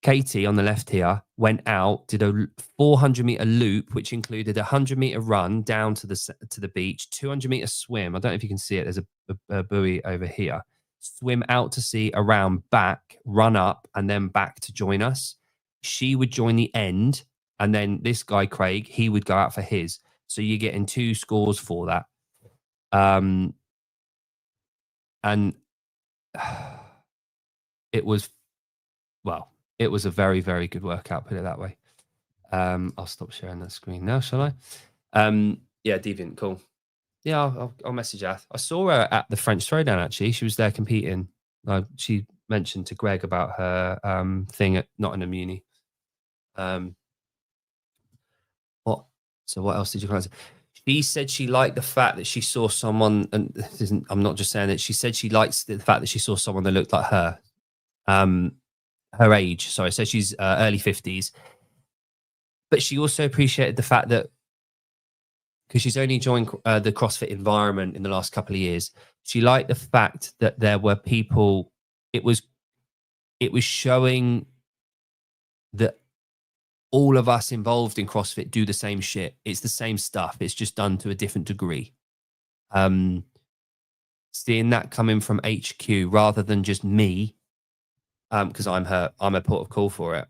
Katie on the left here went out, did a 400-meter loop, which included a 100-meter run down to the beach, 200-meter swim. I don't know if you can see it. There's a buoy over here. Swim out to sea, around, back, run up, and then back to join us. She would join the end, and then this guy, Craig, he would go out for his. So you're getting 2 scores for that. And it was, well, it was a very, very good workout, put it that way. I'll stop sharing that screen now, shall I? Yeah, Deviant, cool. Yeah, I'll message her. I saw her at the French Throwdown, actually. She was there competing. She mentioned to Greg about her thing at Nottingham Uni. What else did you guys? She said she liked the fact that she saw someone, and this isn't, I'm not just saying it. She said she likes the fact that she saw someone that looked like her. Her age, sorry. So she's early 50s. But she also appreciated the fact that, because she's only joined the CrossFit environment in the last couple of years, she liked the fact that there were people, it was showing that all of us involved in CrossFit do the same shit. It's the same stuff. It's just done to a different degree. Seeing that coming from HQ rather than just me, because I'm a port of call for it.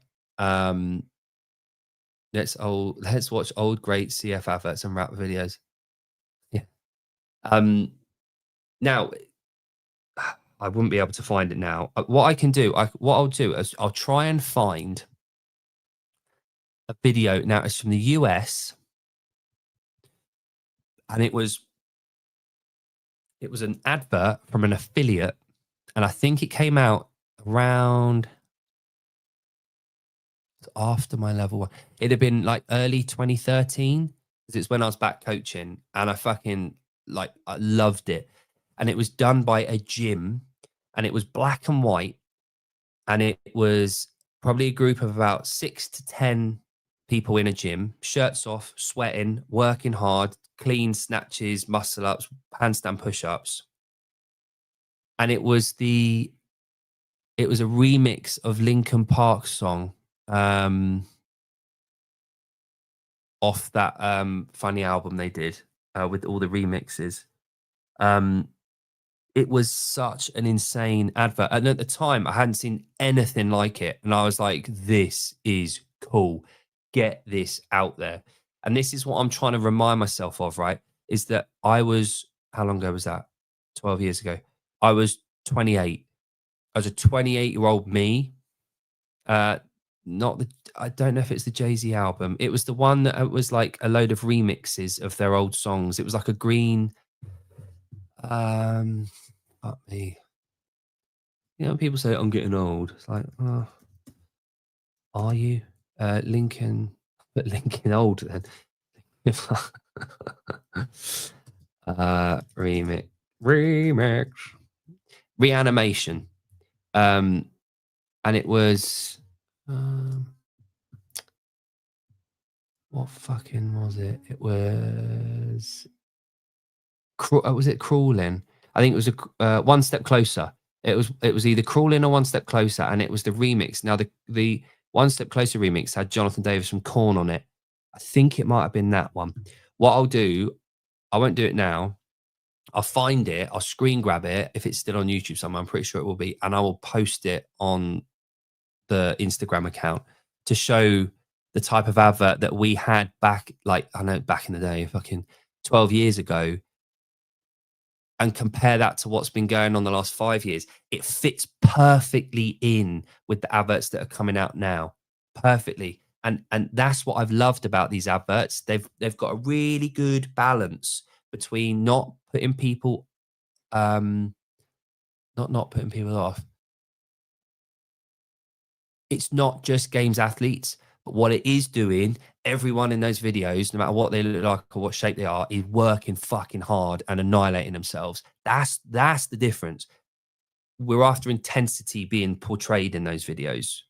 Let's watch old great CF adverts and rap videos. Yeah. Now, I wouldn't be able to find it now. What I can do, what I'll do is I'll try and find a video. Now it's from the US, and it was an advert from an affiliate, and I think it came out around after my level 1. It'd have been like early 2013, because it's when I was back coaching, and I loved it. And it was done by a gym, and it was black and white, and it was probably a group of about 6 to 10 people in a gym, shirts off, sweating, working hard, clean snatches, muscle ups, handstand push-ups. And it was a remix of Linkin Park's song, off that funny album they did, with all the remixes. It was such an insane advert, and at the time I hadn't seen anything like it, and I was like, this is cool, get this out there. And this is what I'm trying to remind myself of, right? Is that I was, how long ago was that? 12 years ago. I was 28. I was a 28-year-old me. Uh, not the I don't know if it's the Jay-Z album. It was the one that was like a load of remixes of their old songs. It was like a green, um, fuck me. You know, people say I'm getting old. It's like, oh, are you? Lincoln, but Lincoln old then. Remix, remix, reanimation. And it was, what fucking was it? It was, was it Crawling? I think it was a One Step Closer. It was either Crawling or One Step Closer, and it was the remix. Now the One Step Closer remix had Jonathan Davis from Korn on it. I think it might have been that one. What I'll do, I won't do it now. I'll find it. I'll screen grab it if it's still on YouTube somewhere. I'm pretty sure it will be, and I will post it on the Instagram account to show the type of advert that we had back, like I know back in the day, fucking 12 years ago, and compare that to what's been going on the last 5 years. It fits perfectly in with the adverts that are coming out now, perfectly. And that's what I've loved about these adverts. They've got a really good balance between not putting people, not putting people off. It's not just games athletes, but what it is doing, everyone in those videos, no matter what they look like or what shape they are, is working fucking hard and annihilating themselves. That's the difference. We're after intensity being portrayed in those videos.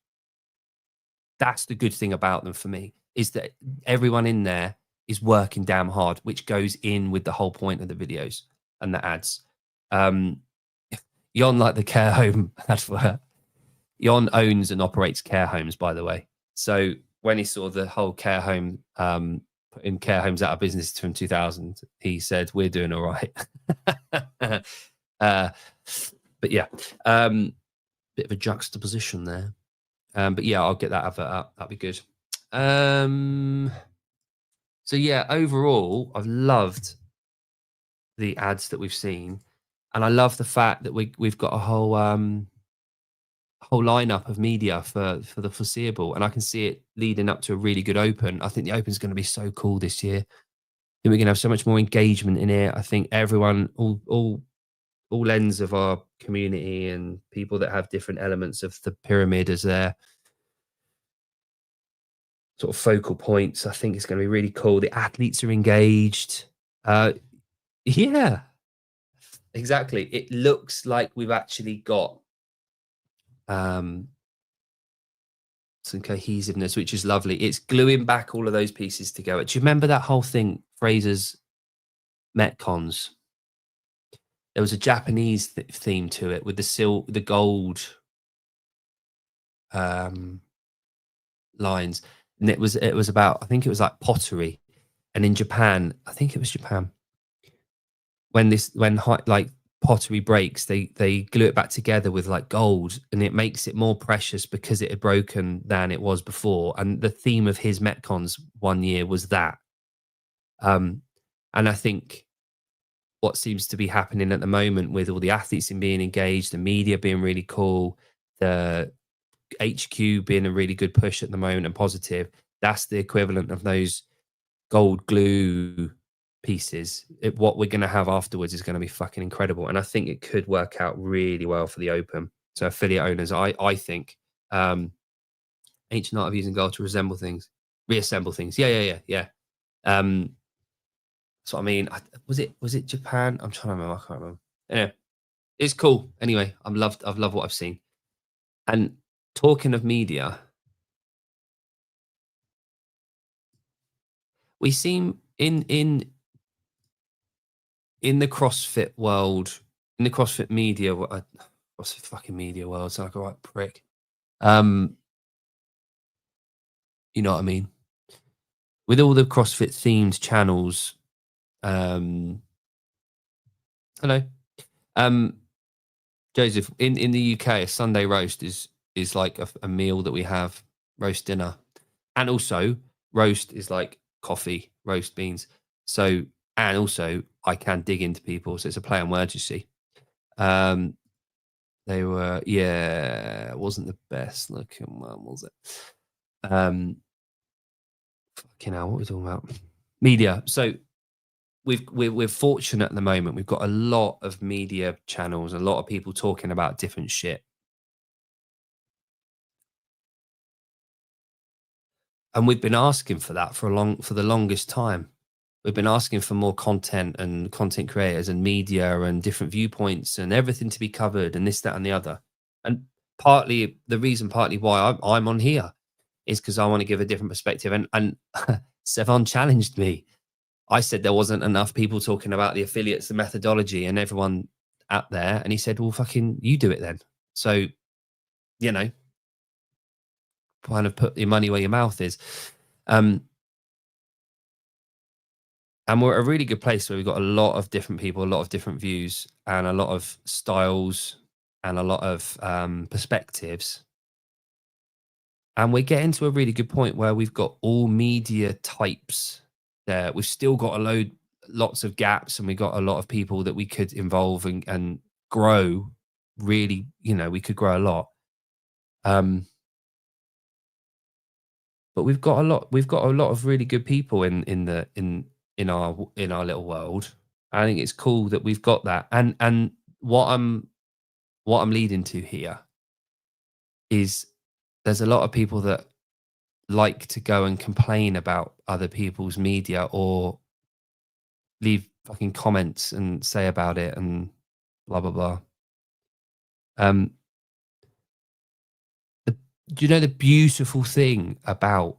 That's the good thing about them for me, is that everyone in there is working damn hard, which goes in with the whole point of the videos and the ads. You're on like the care home advert. Jon owns and operates care homes, by the way. So when he saw the whole care home, putting care homes out of business from 2000, he said, "We're doing all right." But yeah, bit of a juxtaposition there. But yeah, I'll get that advert up. That'd be good. So yeah, overall, I've loved the ads that we've seen, and I love the fact that we've got a whole lineup of media for the foreseeable, and I can see it leading up to a really good Open. I think the Open's going to be so cool this year. I think we're going to have so much more engagement in it. I think everyone, all ends of our community and people that have different elements of the pyramid as their sort of focal points. I think it's going to be really cool. The athletes are engaged. Yeah, exactly. It looks like we've actually got some cohesiveness, which is lovely. It's gluing back all of those pieces together. Do you remember that whole thing, Fraser's Metcons? There was a Japanese theme to it with the gold lines, and it was about, I think it was like pottery, and in Japan, I think it was Japan, when like pottery breaks, they glue it back together with like gold, and it makes it more precious because it had broken than it was before. And the theme of his Metcons one year was that. And I think what seems to be happening at the moment with all the athletes in being engaged, the media being really cool, the HQ being a really good push at the moment and positive, that's the equivalent of those gold glue pieces. What we're going to have afterwards is going to be fucking incredible, and I think it could work out really well for the Open. So affiliate owners, I think, ancient art of using gold to reassemble things. Yeah. So I mean, was it Japan? I'm trying to remember. I can't remember. Yeah, it's cool. Anyway, I've loved what I've seen. And talking of media, we seem in the CrossFit world, in the CrossFit media, CrossFit fucking media world, sound like a right prick. You know what I mean? With all the CrossFit themed channels, hello, Joseph. In the UK, a Sunday roast is like a meal that we have, roast dinner, and also roast is like coffee, roast beans. So, and also I can dig into people, so it's a play on words, you see. Um, they were, yeah, it wasn't the best looking one, was it? Fucking hell, what are we talking about? Media. So we're fortunate at the moment. We've got a lot of media channels, a lot of people talking about different shit. And we've been asking for that for the longest time. We've been asking for more content and content creators and media and different viewpoints and everything to be covered and this, that, and the other. And partly why I'm on here is because I want to give a different perspective. And Sevon challenged me. I said there wasn't enough people talking about the affiliates, the methodology, and everyone out there. And he said, "Well, fucking, you do it then." So, you know, kind of put your money where your mouth is. Um, and we're at a really good place where we've got a lot of different people, a lot of different views, and a lot of styles, and a lot of perspectives. And we're getting to a really good point where we've got all media types there. We've still got lots of gaps, and we've got a lot of people that we could involve and grow. Really, we could grow a lot. But we've got a lot of really good people in our little world. I think it's cool that we've got that. And what I'm leading to here is there's a lot of people that like to go and complain about other people's media or leave fucking comments and say about it and blah blah blah. Um, the, do you know the beautiful thing about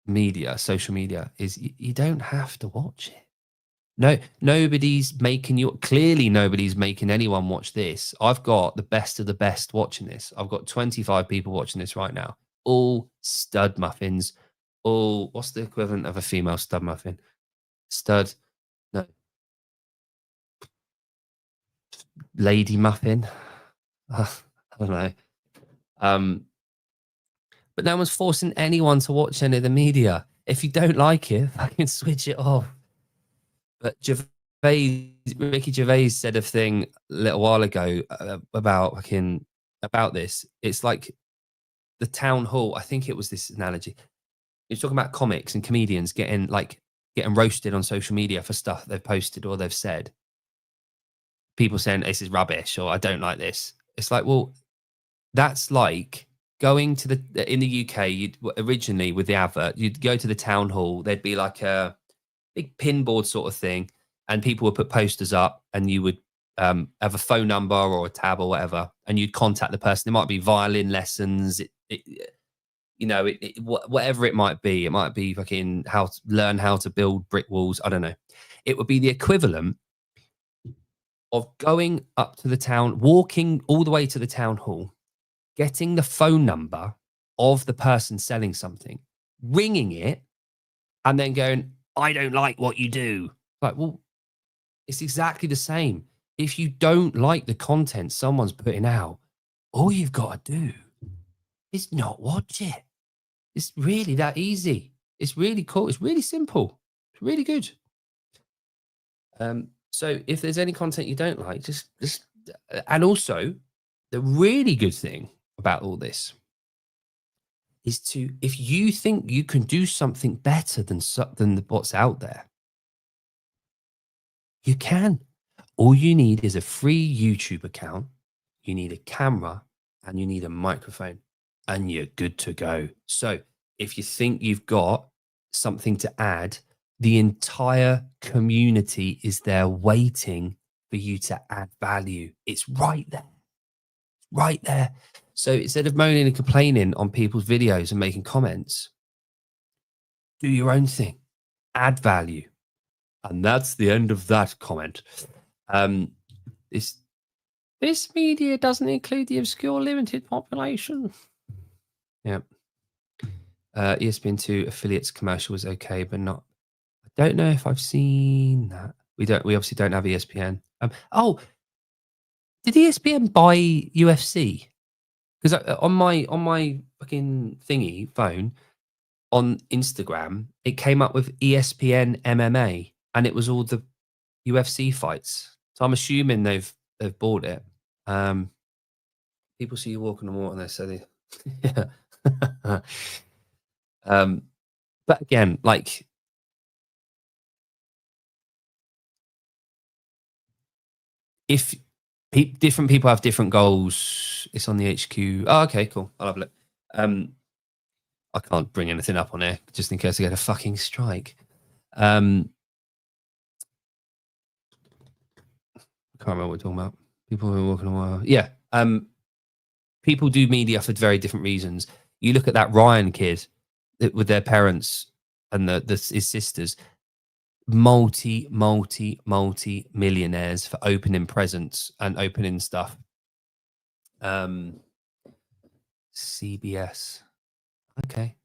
media, social media, is you don't have to watch it. No, nobody's making anyone watch this. I've got the best of the best watching this. I've got 25 people watching this right now. All stud muffins. All, what's the equivalent of a female stud muffin? Stud, no, lady muffin. I don't know. But no one's forcing anyone to watch any of the media. If you don't like it, fucking switch it off. But Ricky Gervais said a thing a little while ago about this. It's like the town hall. I think it was this analogy. He was talking about comics and comedians getting roasted on social media for stuff they've posted or they've said. People saying this is rubbish or I don't like this. It's like, well, that's like going to in the UK. You'd originally with the advert, you'd go to the town hall. There'd be like a big pinboard sort of thing, and people would put posters up, and you would have a phone number or a tab or whatever, and you'd contact the person. It might be violin lessons, whatever it might be. It might be fucking learn how to build brick walls. I don't know. It would be the equivalent of going up to the town, walking all the way to the town hall, getting the phone number of the person selling something, ringing it, and then going, I don't like what you do. Like, well, it's exactly the same. If you don't like the content someone's putting out, all you've got to do is not watch it. It's really that easy. It's really cool. It's really simple. It's really good. So if there's any content you don't like, just and also the really good thing about all this is if you think you can do something better than what's out there, you can. All you need is a free YouTube account. You need a camera and you need a microphone, and you're good to go. So if you think you've got something to add, the entire community is there waiting for you to add value. It's right there, right there. So instead of moaning and complaining on people's videos and making comments, do your own thing, add value. And that's the end of that comment. This media doesn't include the obscure limited population. Yeah. ESPN2 affiliates commercial was okay, but not. I don't know if I've seen that. We obviously don't have ESPN. Did ESPN buy UFC? Because on my fucking thingy phone on Instagram, it came up with ESPN MMA, and it was all the UFC fights. So I'm assuming they've they've bought it. People see you walking on water and they say, yeah. But again, like, if different people have different goals, it's on the HQ. Oh, okay, cool. I'll have a look. I can't bring anything up on here just in case I get a fucking strike. I can't remember what we're talking about. People who are walking on water. Yeah. People do media for very different reasons. You look at that Ryan kid with their parents and his sisters, multi millionaires for opening presents and opening stuff. CBS. Okay.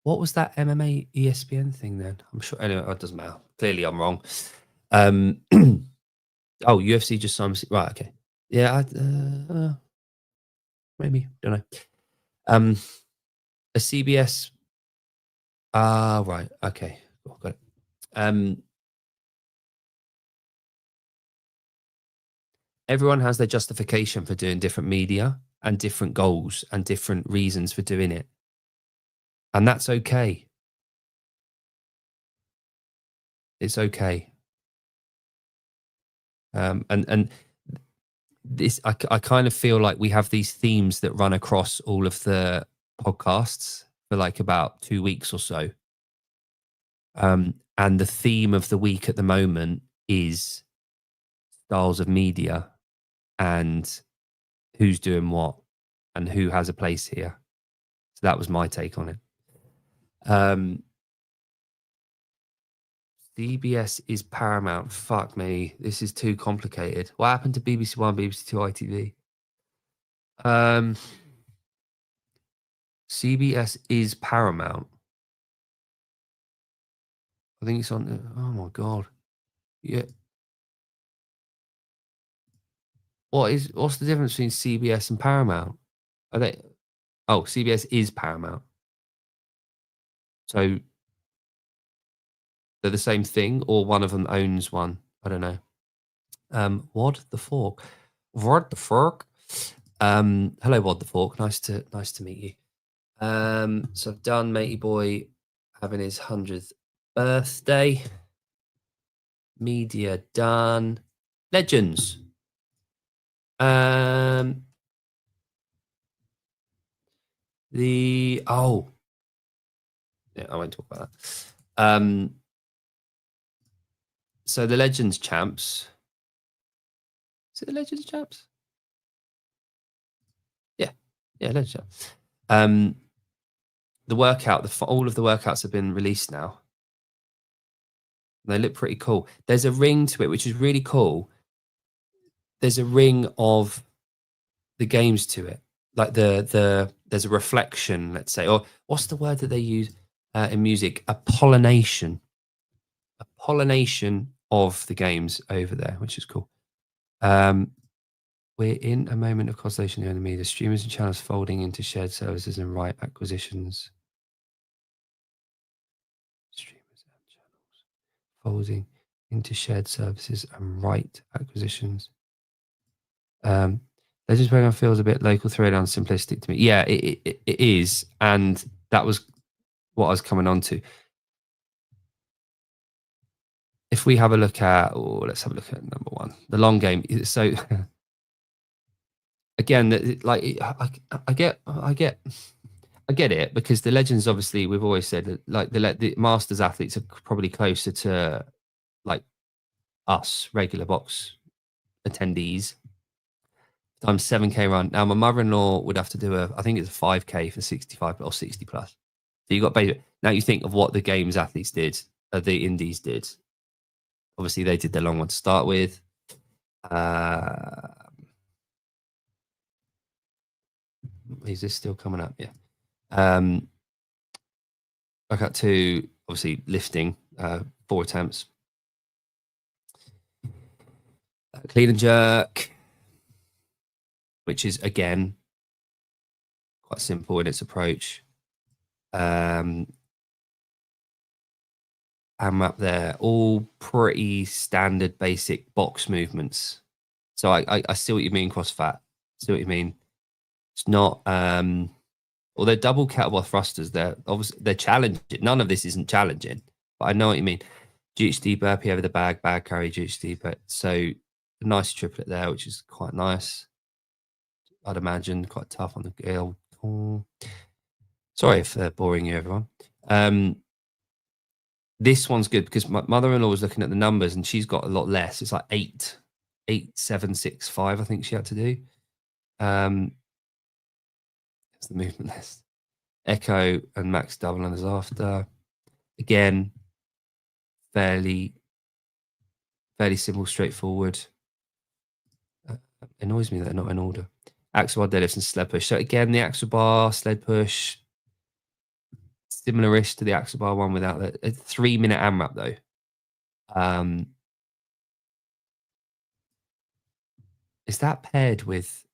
What was that MMA ESPN thing then? I'm sure. Anyway, it doesn't matter. Clearly, I'm wrong. Oh, UFC just signed. Right. Okay. Yeah. Maybe. Don't know. A CBS. Ah, right. Okay. Cool, got it. Everyone has their justification for doing different media and different goals and different reasons for doing it. And that's okay. It's okay. And this, I kind of feel like we have these themes that run across all of the podcasts for like about 2 weeks or so. And the theme of the week at the moment is styles of media and who's doing what and who has a place here. So that was my take on it. CBS is Paramount. Fuck me. This is too complicated. What happened to BBC One, BBC Two, ITV? CBS is Paramount. I think it's on. Oh my god. Yeah. What's the difference between CBS and Paramount? Are they? Oh, CBS is Paramount. So they're the same thing, or one of them owns one. I don't know. Wad the Fork. Wad the Fork. Hello, Wad the Fork. Nice to meet you. So I've done Matey Boy having his 100th birthday. Media done. Legends. Yeah, I won't talk about that. So the Legends champs. Is it the Legends champs? Yeah, Legends champs. The workout, all of the workouts have been released now. They look pretty cool. There's a ring to it, which is really cool. There's a ring of the games to it, like there's a reflection, let's say, or what's the word that they use in music? A pollination of the games over there, which is cool. We're in a moment of consolation here in the media. Streamers and channels folding into shared services and right acquisitions. Streamers and channels folding into shared services and right acquisitions. Legends program feels a bit local, throwdown, simplistic to me. Yeah, it is, and that was what I was coming on to. If we have a look at, let's have a look at number one, the long game. So again, like I get it, because the Legends, obviously, we've always said that, like, the Masters athletes are probably closer to like us regular box attendees. Times 7K run. Now my mother-in-law would have to do I think it's a 5K for 65 or 60 plus. So you got basic. Now you think of what the games athletes did, the indies did. Obviously they did their long one to start with. Is this still coming up? Yeah. Workout 2, obviously lifting, 4 attempts. Clean and jerk, which is again quite simple in its approach. AMRAP there, all pretty standard basic box movements. So I see what you mean, cross fat. See what you mean. It's not well, they're double kettlebell thrusters. They're obviously they're challenging. None of this isn't challenging, but I know what you mean. GHD burpee over the bag carry GHD, but so a nice triplet there, which is quite nice. I'd imagine quite tough on the gill. Oh. Sorry if boring you, everyone. This one's good because my mother-in-law was looking at the numbers and she's got a lot less. It's like 8, 7, 6, 5. I think she had to do. It's the movement list. Echo and max double unders after. Again, fairly simple, straightforward. Annoys me that they're not in order. Axle bar deadlifts and sled push. So again, the axle bar, sled push, similar-ish to the axle bar one without the 3-minute AMRAP though. Is that paired with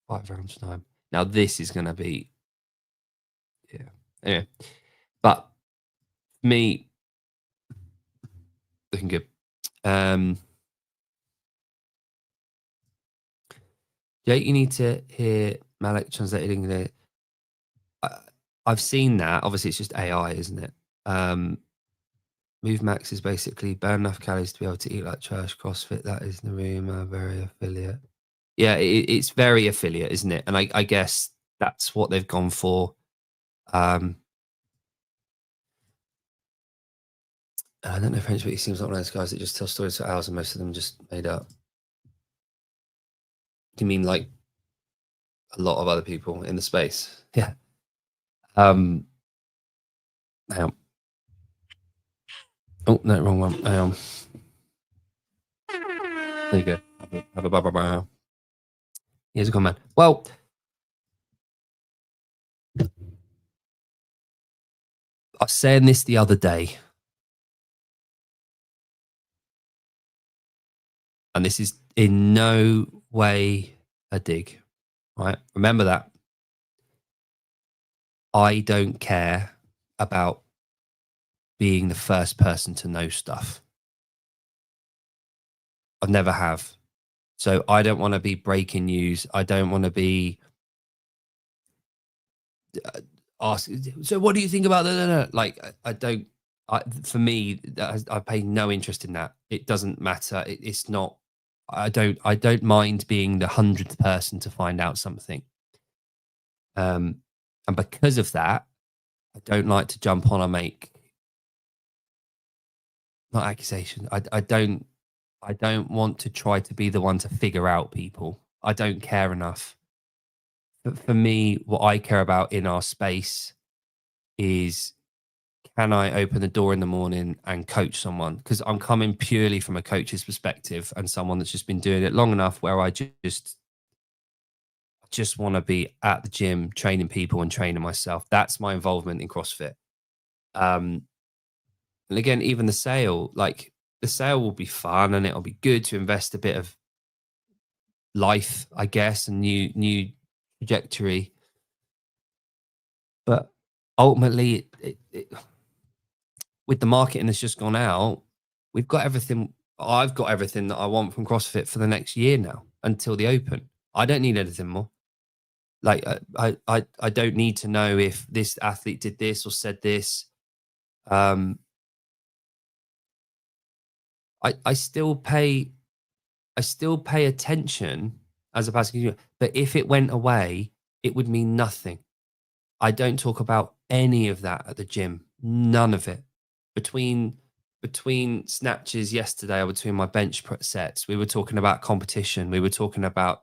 5 rounds time? Now this is going to be, yeah. Anyway, but me looking good. Jake, you need to hear Malik translating the. I've seen that. Obviously, it's just AI, isn't it? Move Max is basically burn enough calories to be able to eat like trash. CrossFit, that is the room, very affiliate. Yeah, it's very affiliate, isn't it? And I guess that's what they've gone for. I don't know French, but he seems like one of those guys that just tell stories for hours and most of them just made up. Do you mean like a lot of other people in the space? Yeah. Hang on. Oh, no, wrong one. Hang on. There you go. Have a blah. Here's a comment. Well, I was saying this the other day, and this is in no way a dig, right? Remember that. I don't care about being the first person to know stuff. I never have. So I don't want to be breaking news. I don't want to be ask. So what do you think about that? Like I don't. For me, I pay no interest in that. It doesn't matter. It's not. I don't mind being the 100th person to find out something. And because of that, I don't like to jump on and make not accusation. I don't want to try to be the one to figure out people. I don't care enough. But for me, what I care about in our space is, can I open the door in the morning and coach someone? Because I'm coming purely from a coach's perspective and someone that's just been doing it long enough where I just want to be at the gym training people and training myself. That's my involvement in CrossFit. And again, even the sale, like the sale will be fun and it'll be good to invest a bit of life, I guess, and new trajectory. But ultimately, with the marketing that's just gone out, we've got everything. I've got everything that I want from CrossFit for the next year now until the Open. I don't need anything more. Like I don't need to know if this athlete did this or said this. I still pay attention as a passenger, but if it went away, it would mean nothing. I don't talk about any of that at the gym. None of it. Between snatches yesterday or between my bench sets, we were talking about competition. We were talking about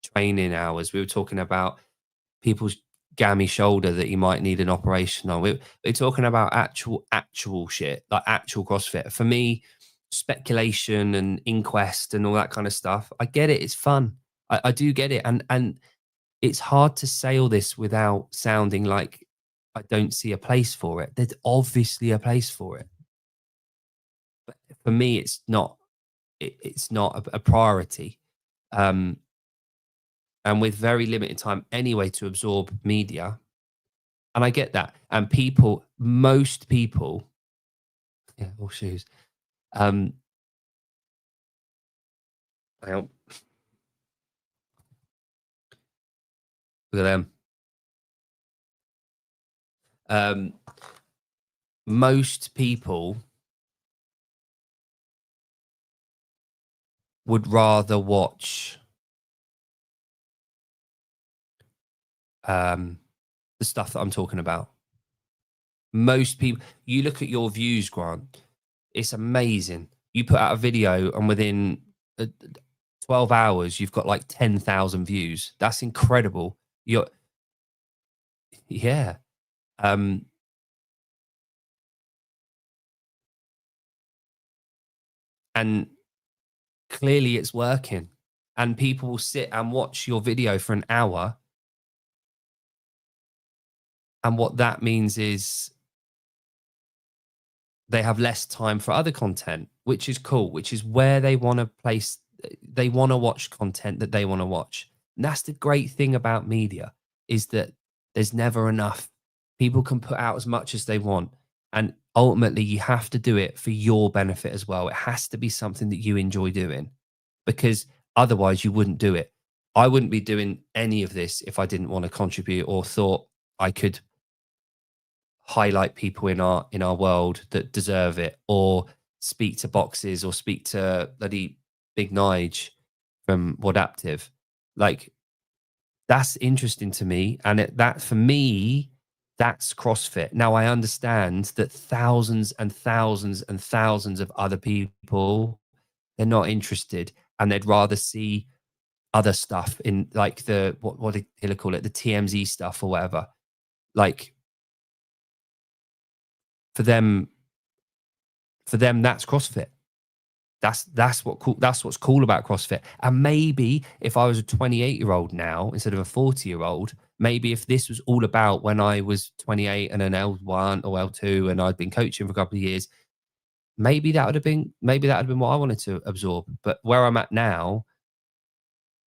training hours. We were talking about people's gammy shoulder that you might need an operation on. We're talking about actual shit, like actual CrossFit. For me, speculation and inquest and all that kind of stuff, I get it. It's fun. I do get it. And it's hard to say all this without sounding like I don't see a place for it. There's obviously a place for it. But for me, it's not. It's not a priority. And with very limited time anyway to absorb media, and I get that. And most people, yeah, or shoes. Um, hang on, look at them. Um, most people would rather watch the stuff that I'm talking about. Most people, you look at your views, Grant, it's amazing. You put out a video and within 12 hours, you've got like 10,000 views. That's incredible. You're, yeah. Um, and clearly it's working. And people will sit and watch your video for an hour. And what that means is they have less time for other content, which is cool, which is where they want to place, they want to watch content that they want to watch. And that's the great thing about media is that there's never enough. People can put out as much as they want. And ultimately, you have to do it for your benefit as well. It has to be something that you enjoy doing because otherwise you wouldn't do it. I wouldn't be doing any of this if I didn't want to contribute or thought I could highlight people in our world that deserve it, or speak to boxes, or speak to bloody Big Nige from Wodaptive. Like that's interesting to me, and that for me, that's CrossFit. Now I understand that thousands and thousands and thousands of other people they're not interested, and they'd rather see other stuff in like the what do they call it, the TMZ stuff or whatever. Like for them, that's CrossFit. That's what's cool about CrossFit. And maybe if I was a 28-year-old now instead of a 40-year-old, maybe if this was all about when I was 28 and an L1 or L2 and I'd been coaching for a couple of years, maybe that would have been what I wanted to absorb. But where I'm at now,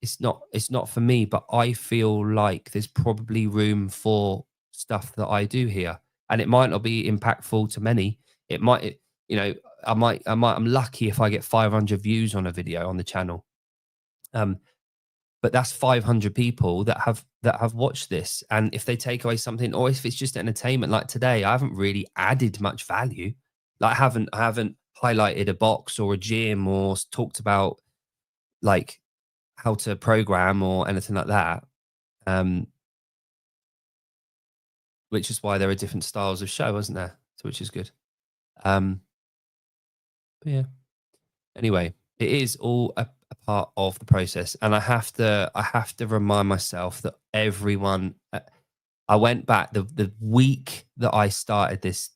it's not for me, but I feel like there's probably room for stuff that I do here. And it might not be impactful to many. It might you know, I'm lucky if I get 500 views on a video on the channel. Um, but that's 500 people that have watched this. And if they take away something, or if it's just entertainment, like today, I haven't really added much value. Like I haven't highlighted a box or a gym or talked about like how to program or anything like that. Um, which is why there are different styles of show, isn't there? So which is good. Um, but yeah. Anyway, it is all a part of the process, and I have to remind myself that everyone. I went back the week that I started this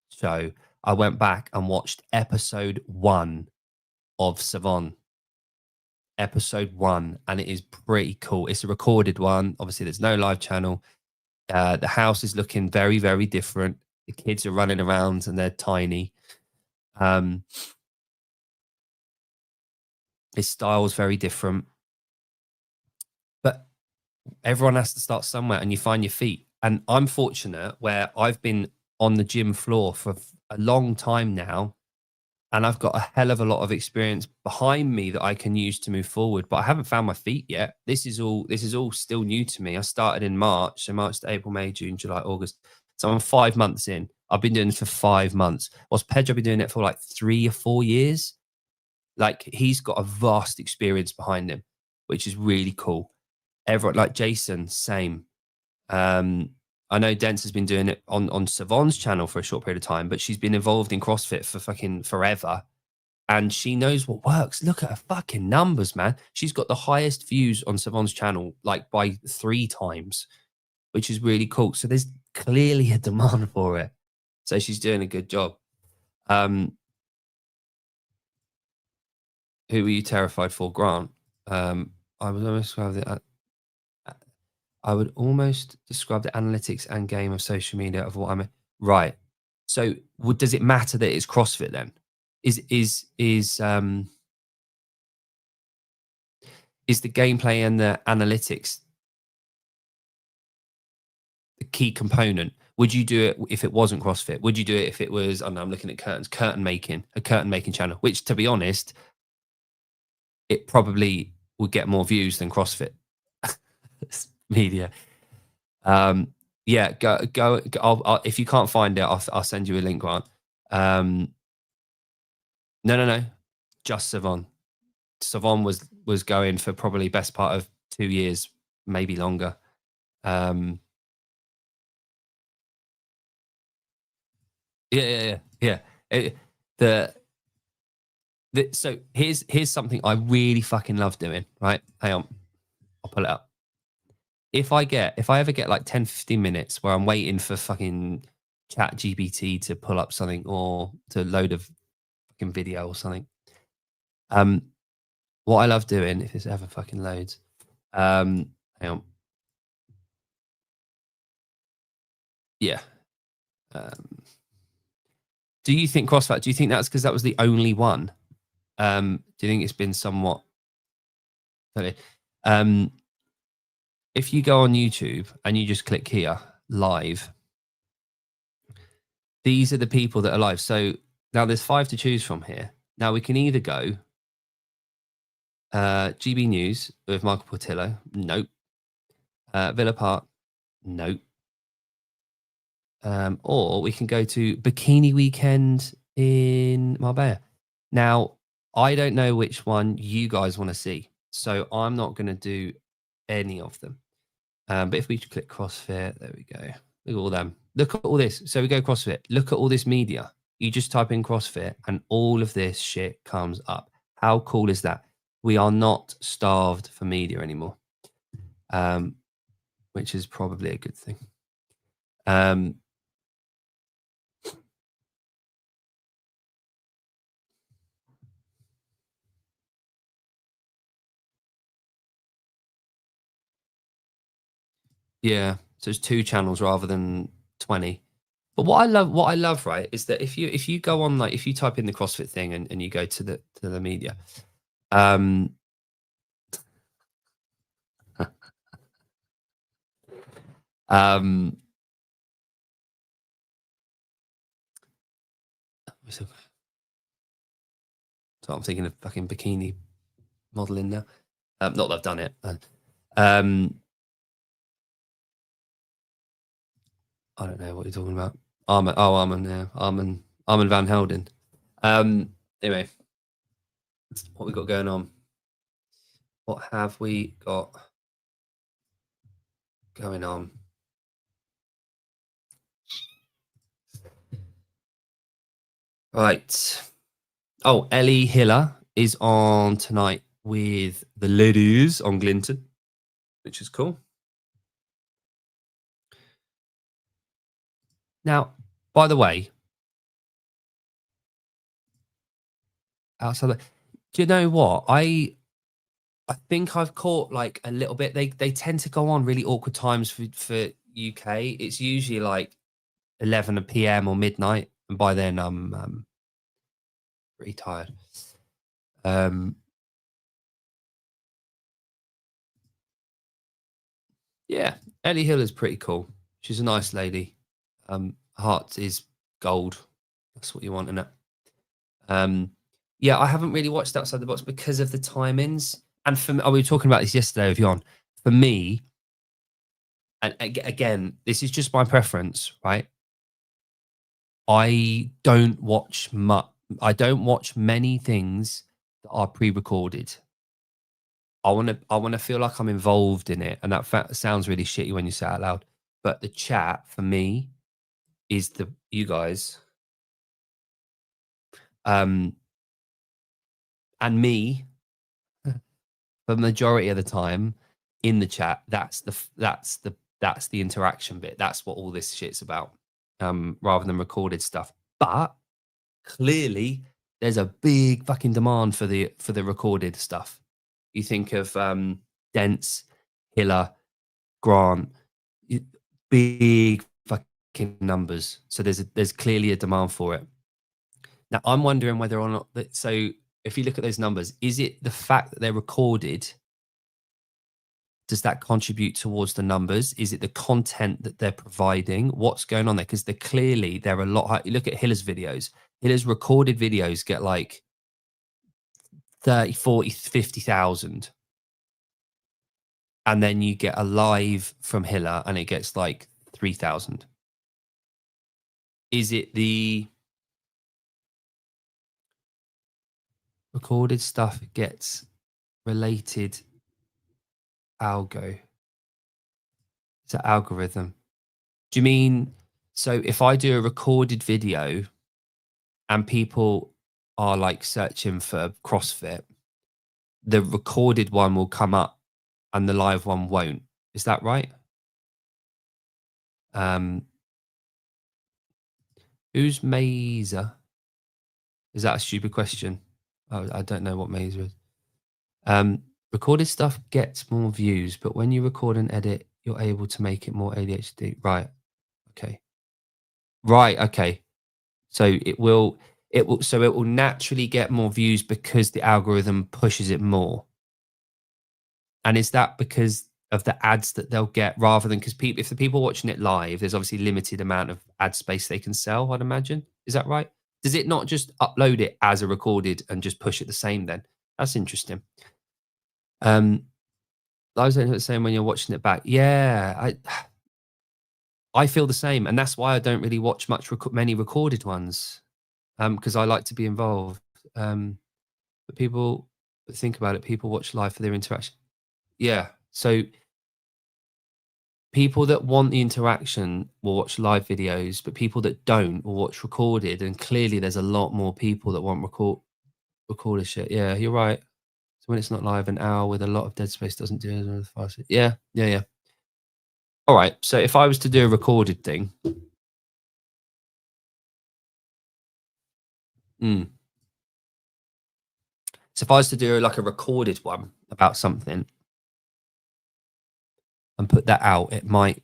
show. I went back and watched episode 1 of Savon. Episode 1, and it is pretty cool. It's a recorded one. Obviously, there's no live channel. The house is looking very, very different. The kids are running around and they're tiny. His style is very different, but everyone has to start somewhere, and you find your feet. And I'm fortunate where I've been on the gym floor for a long time now, and I've got a hell of a lot of experience behind me that I can use to move forward. But I haven't found my feet yet. This is all still new to me. I started in March, so March to April, May, June, July, August. So I'm 5 months in. I've been doing this for 5 months. Whilst Pedro been doing it for like 3 or 4 years. Like he's got a vast experience behind him, which is really cool. Everyone like Jason, same. Um, I know Dence has been doing it on Savon's channel for a short period of time, but she's been involved in CrossFit for fucking forever. And she knows what works. Look at her fucking numbers, man. She's got the highest views on Savon's channel, like by 3 times, which is really cool. So there's clearly a demand for it. So she's doing a good job. Who were you terrified for, Grant? I would almost describe I would almost describe the analytics and game of social media of what I'm right. So does it matter that it's CrossFit then? Is the gameplay and the analytics the key component? Would you do it if it wasn't CrossFit? Would you do it if it was, I don't know, I'm looking at a curtain making channel, which to be honest, it probably would get more views than CrossFit media. Yeah, go. I'll, if you can't find it, I'll send you a link, Grant. No, just Savon. Savon was going for probably best part of 2 years, maybe longer. Yeah. So here's something I really fucking love doing. Right, hang on, I'll pull it up. If I ever get like 10, 15 minutes where I'm waiting for fucking Chat GPT to pull up something or to load a fucking video or something, what I love doing, if this ever fucking loads, hang on, yeah. Do you think CrossFit? Do you think that's because that was the only one? Do you think it's been somewhat? Okay. If you go on YouTube and you just click here, live, these are the people that are live. So now there's 5 to choose from here. Now we can either go GB News with Michael Portillo. Nope. Villa Park. Nope. Or we can go to Bikini Weekend in Marbella. Now, I don't know which one you guys want to see, so I'm not going to do any of them. But if we click CrossFit, there we go. Look at all them. Look at all this. So we go CrossFit. Look at all this media. You just type in CrossFit and all of this shit comes up. How cool is that? We are not starved for media anymore, which is probably a good thing. Yeah, so it's 2 channels rather than 20. But what I love, right, is that if you go on, like, if you type in the CrossFit thing and you go to the media, so I'm thinking of fucking bikini modeling now. Not that I've done it. I don't know what you're talking about. Armin, yeah, Armin van Helden. Anyway, what we got going on? What have we got going on? Right. Oh, Ellie Hiller is on tonight with the ladies on Glinton, which is cool. Now, by the way, outside of, do you know what? I think I've caught like a little bit. They tend to go on really awkward times for UK. It's usually like 11 p.m. or midnight, and by then I'm pretty tired. Yeah, Ellie Hill is pretty cool. She's a nice lady. Heart is gold. That's what you want in it. Yeah, I haven't really watched Outside the Box because of the timings. And for me, we were talking about this yesterday with Jon. For me, and again, this is just my preference, right? I don't watch much. I don't watch many things that are pre-recorded. I want to feel like I'm involved in it, and that sounds really shitty when you say it out loud. But the chat for me is you guys, and me, the majority of the time in the chat. That's the interaction bit. That's what all this shit's about, rather than recorded stuff. But clearly, there's a big fucking demand for the recorded stuff. You think of Dents, Hiller, Grant, big fucking numbers. So there's clearly a demand for it. Now I'm wondering whether or not that. So if you look at those numbers, is it the fact that they're recorded does that contribute towards the numbers? Is it the content that they're providing? What's going on there? Because they're a lot high. You look at Hiller's videos. Hiller's recorded videos get like 30, 40, 50,000. And then you get a live from Hiller and it gets like 3,000. Is it the recorded stuff gets related algo? It's an algorithm. Do you mean, so if I do a recorded video and people are like searching for CrossFit, the recorded one will come up and the live one won't. Is that right? Who's Mazer? Is that a stupid question? Oh, I don't know what Mazer is. Recorded stuff gets more views, but when you record and edit, you're able to make it more ADHD. Right. Okay. Right. Okay. So it will naturally get more views because the algorithm pushes it more. And is that because of the ads that they'll get rather than because people, if the people watching it live, there's obviously limited amount of ad space they can sell, I'd imagine. Is that right? Does it not just upload it as a recorded and just push it the same then? That's interesting. I was saying when you're watching it back, yeah, I feel the same, and that's why I don't really watch many recorded ones, because I like to be involved. But people think about it, people watch live for their interaction. Yeah, so people that want the interaction will watch live videos, but people that don't will watch recorded. And clearly, there's a lot more people that want recorded shit. Yeah, you're right. So when it's not live, an hour with a lot of dead space doesn't do it as fast. Yeah, yeah, yeah. All right. So if I was to do a recorded thing, so if I was to do like a recorded one about something and put that out, it might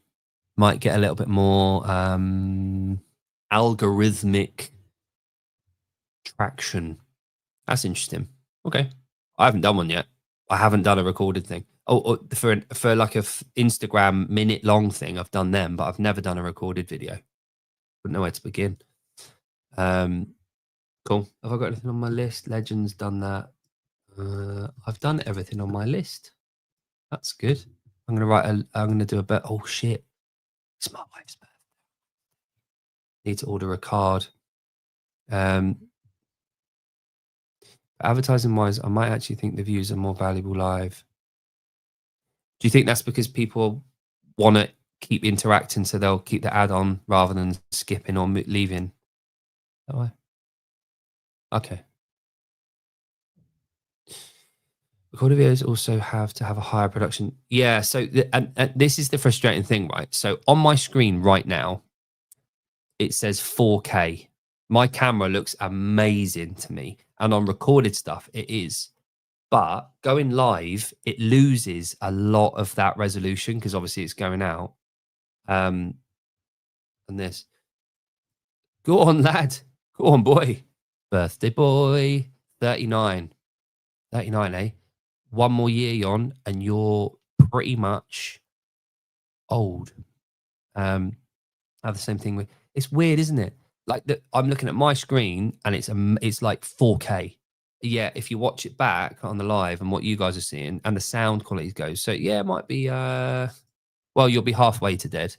get a little bit more algorithmic traction. That's interesting. Okay, I haven't done one yet. I haven't done a recorded thing. Oh, for like a Instagram minute long thing, I've done them, but I've never done a recorded video. Wouldn't know where to begin. Cool. Have I got anything on my list? Legends, done that. I've done everything on my list. That's good. I'm gonna do a bet. Oh shit! It's my wife's birthday. Need to order a card. Advertising wise, I might actually think the views are more valuable live. Do you think that's because people want to keep interacting, so they'll keep the ad on rather than skipping or leaving? That way. Okay. Recorded videos also have to have a higher production. Yeah. So, and this is the frustrating thing, right? So on my screen right now, it says 4K. My camera looks amazing to me. And on recorded stuff, it is. But going live, it loses a lot of that resolution because obviously it's going out. And this. Go on, lad. Go on, boy. Birthday boy. 39. 39, eh? One more year, Yon, and you're pretty much old. I have the same thing with. It's weird, isn't it? Like I'm looking at my screen and it's like 4K. Yeah, if you watch it back on the live and what you guys are seeing and the sound quality goes, so yeah, it might be. Well, you'll be halfway to dead.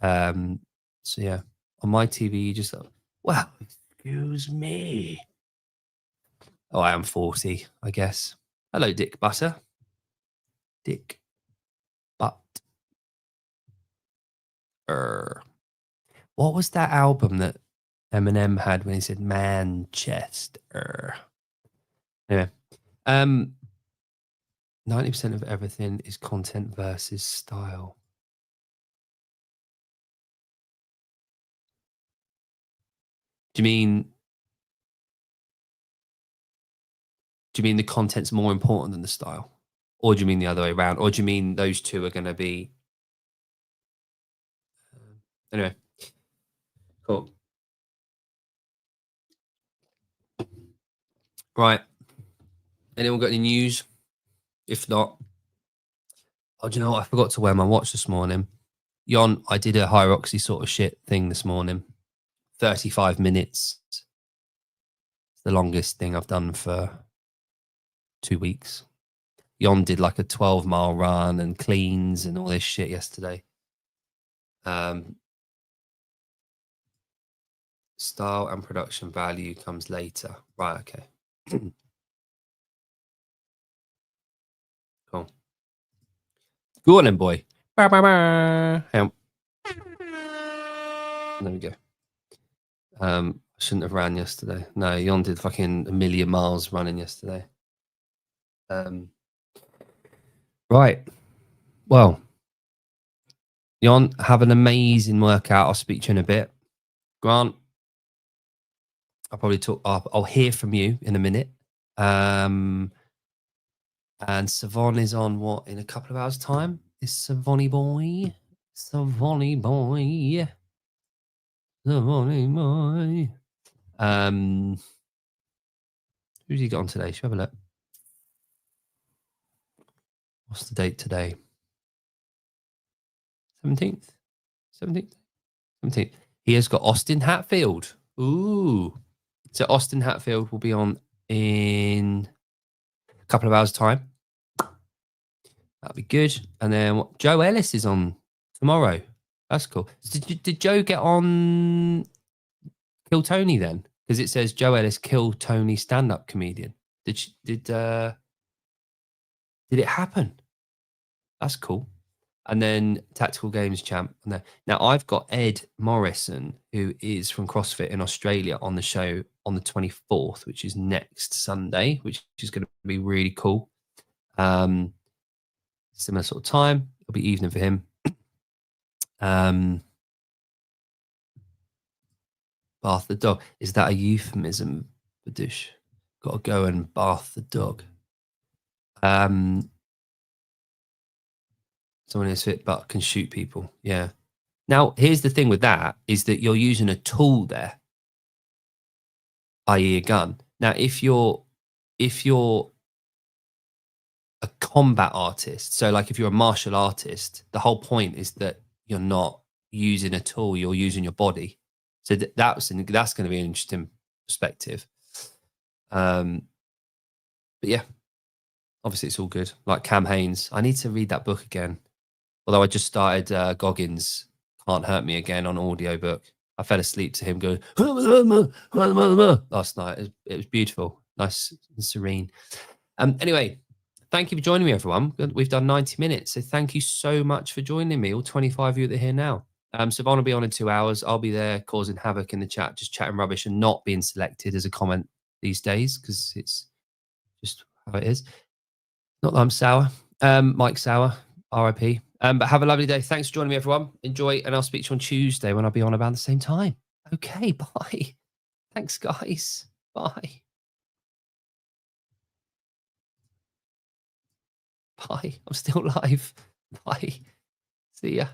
So yeah, on my TV, you just well, excuse me. Oh, I am 40, I guess. Hello, Dick Butter. Dick Butt. What was that album that Eminem had when he said Manchester? Anyway, 90% of everything is content versus style. Do you mean the content's more important than the style? Or do you mean the other way around? Or do you mean those two are going to be anyway? Cool. Right. Anyone got any news? If not, Oh, do you know what? I forgot to wear my watch this morning. Yon, I did a high-roxy sort of shit thing this morning. 35 minutes. It's the longest thing I've done for 2 weeks. Yon did like a 12-mile run and cleans and all this shit yesterday. Style and production value comes later. Right, okay. Cool. Go on then, boy. There we go. I shouldn't have ran yesterday. No, Yon did fucking a million miles running yesterday. Right. Well, Yon, have an amazing workout. I'll speak to you in a bit. Grant, I'll probably talk. I'll hear from you in a minute. And Savon is on what in a couple of hours' time? Is Savoni boy? Savoni boy. Savoni boy. Who's he got on today? Should we have a look? What's the date today? 17th? 17th? 17th. He has got Austin Hatfield. Ooh. So Austin Hatfield will be on in a couple of hours' time. That'll be good. And then Joe Ellis is on tomorrow. That's cool. So did Joe get on Kill Tony then? Because it says Joe Ellis Kill Tony stand-up comedian. Did it happen? That's cool. And then Tactical Games Champ. Now I've got Ed Morrison, who is from CrossFit in Australia, on the show on the 24th, which is next Sunday, which is going to be really cool. Similar sort of time. It'll be evening for him. Bath the dog. Is that a euphemism, Badush? Got to go and bath the dog. Someone who's fit but can shoot people. Yeah. Now, here's the thing with that is that you're using a tool there, i.e. a gun. Now, if you're a combat artist, so like if you're a martial artist, the whole point is that you're not using a tool, you're using your body. So that's going to be an interesting perspective. But yeah, obviously it's all good. Like Cam Haines, I need to read that book again. Although I just started Goggins' Can't Hurt Me Again on audiobook. I fell asleep to him going last night. It was beautiful, nice and serene. Anyway, thank you for joining me, everyone. We've done 90 minutes, so thank you so much for joining me, all 25 of you that are here now. Savon will be on in 2 hours. I'll be there causing havoc in the chat, just chatting rubbish and not being selected as a comment these days because it's just how it is. Not that I'm sour. Mike Sour, RIP. But have a lovely day. Thanks for joining me, everyone. Enjoy, and I'll speak to you on Tuesday when I'll be on about the same time. Okay, bye. Thanks, guys. Bye. Bye. I'm still live. Bye. See ya.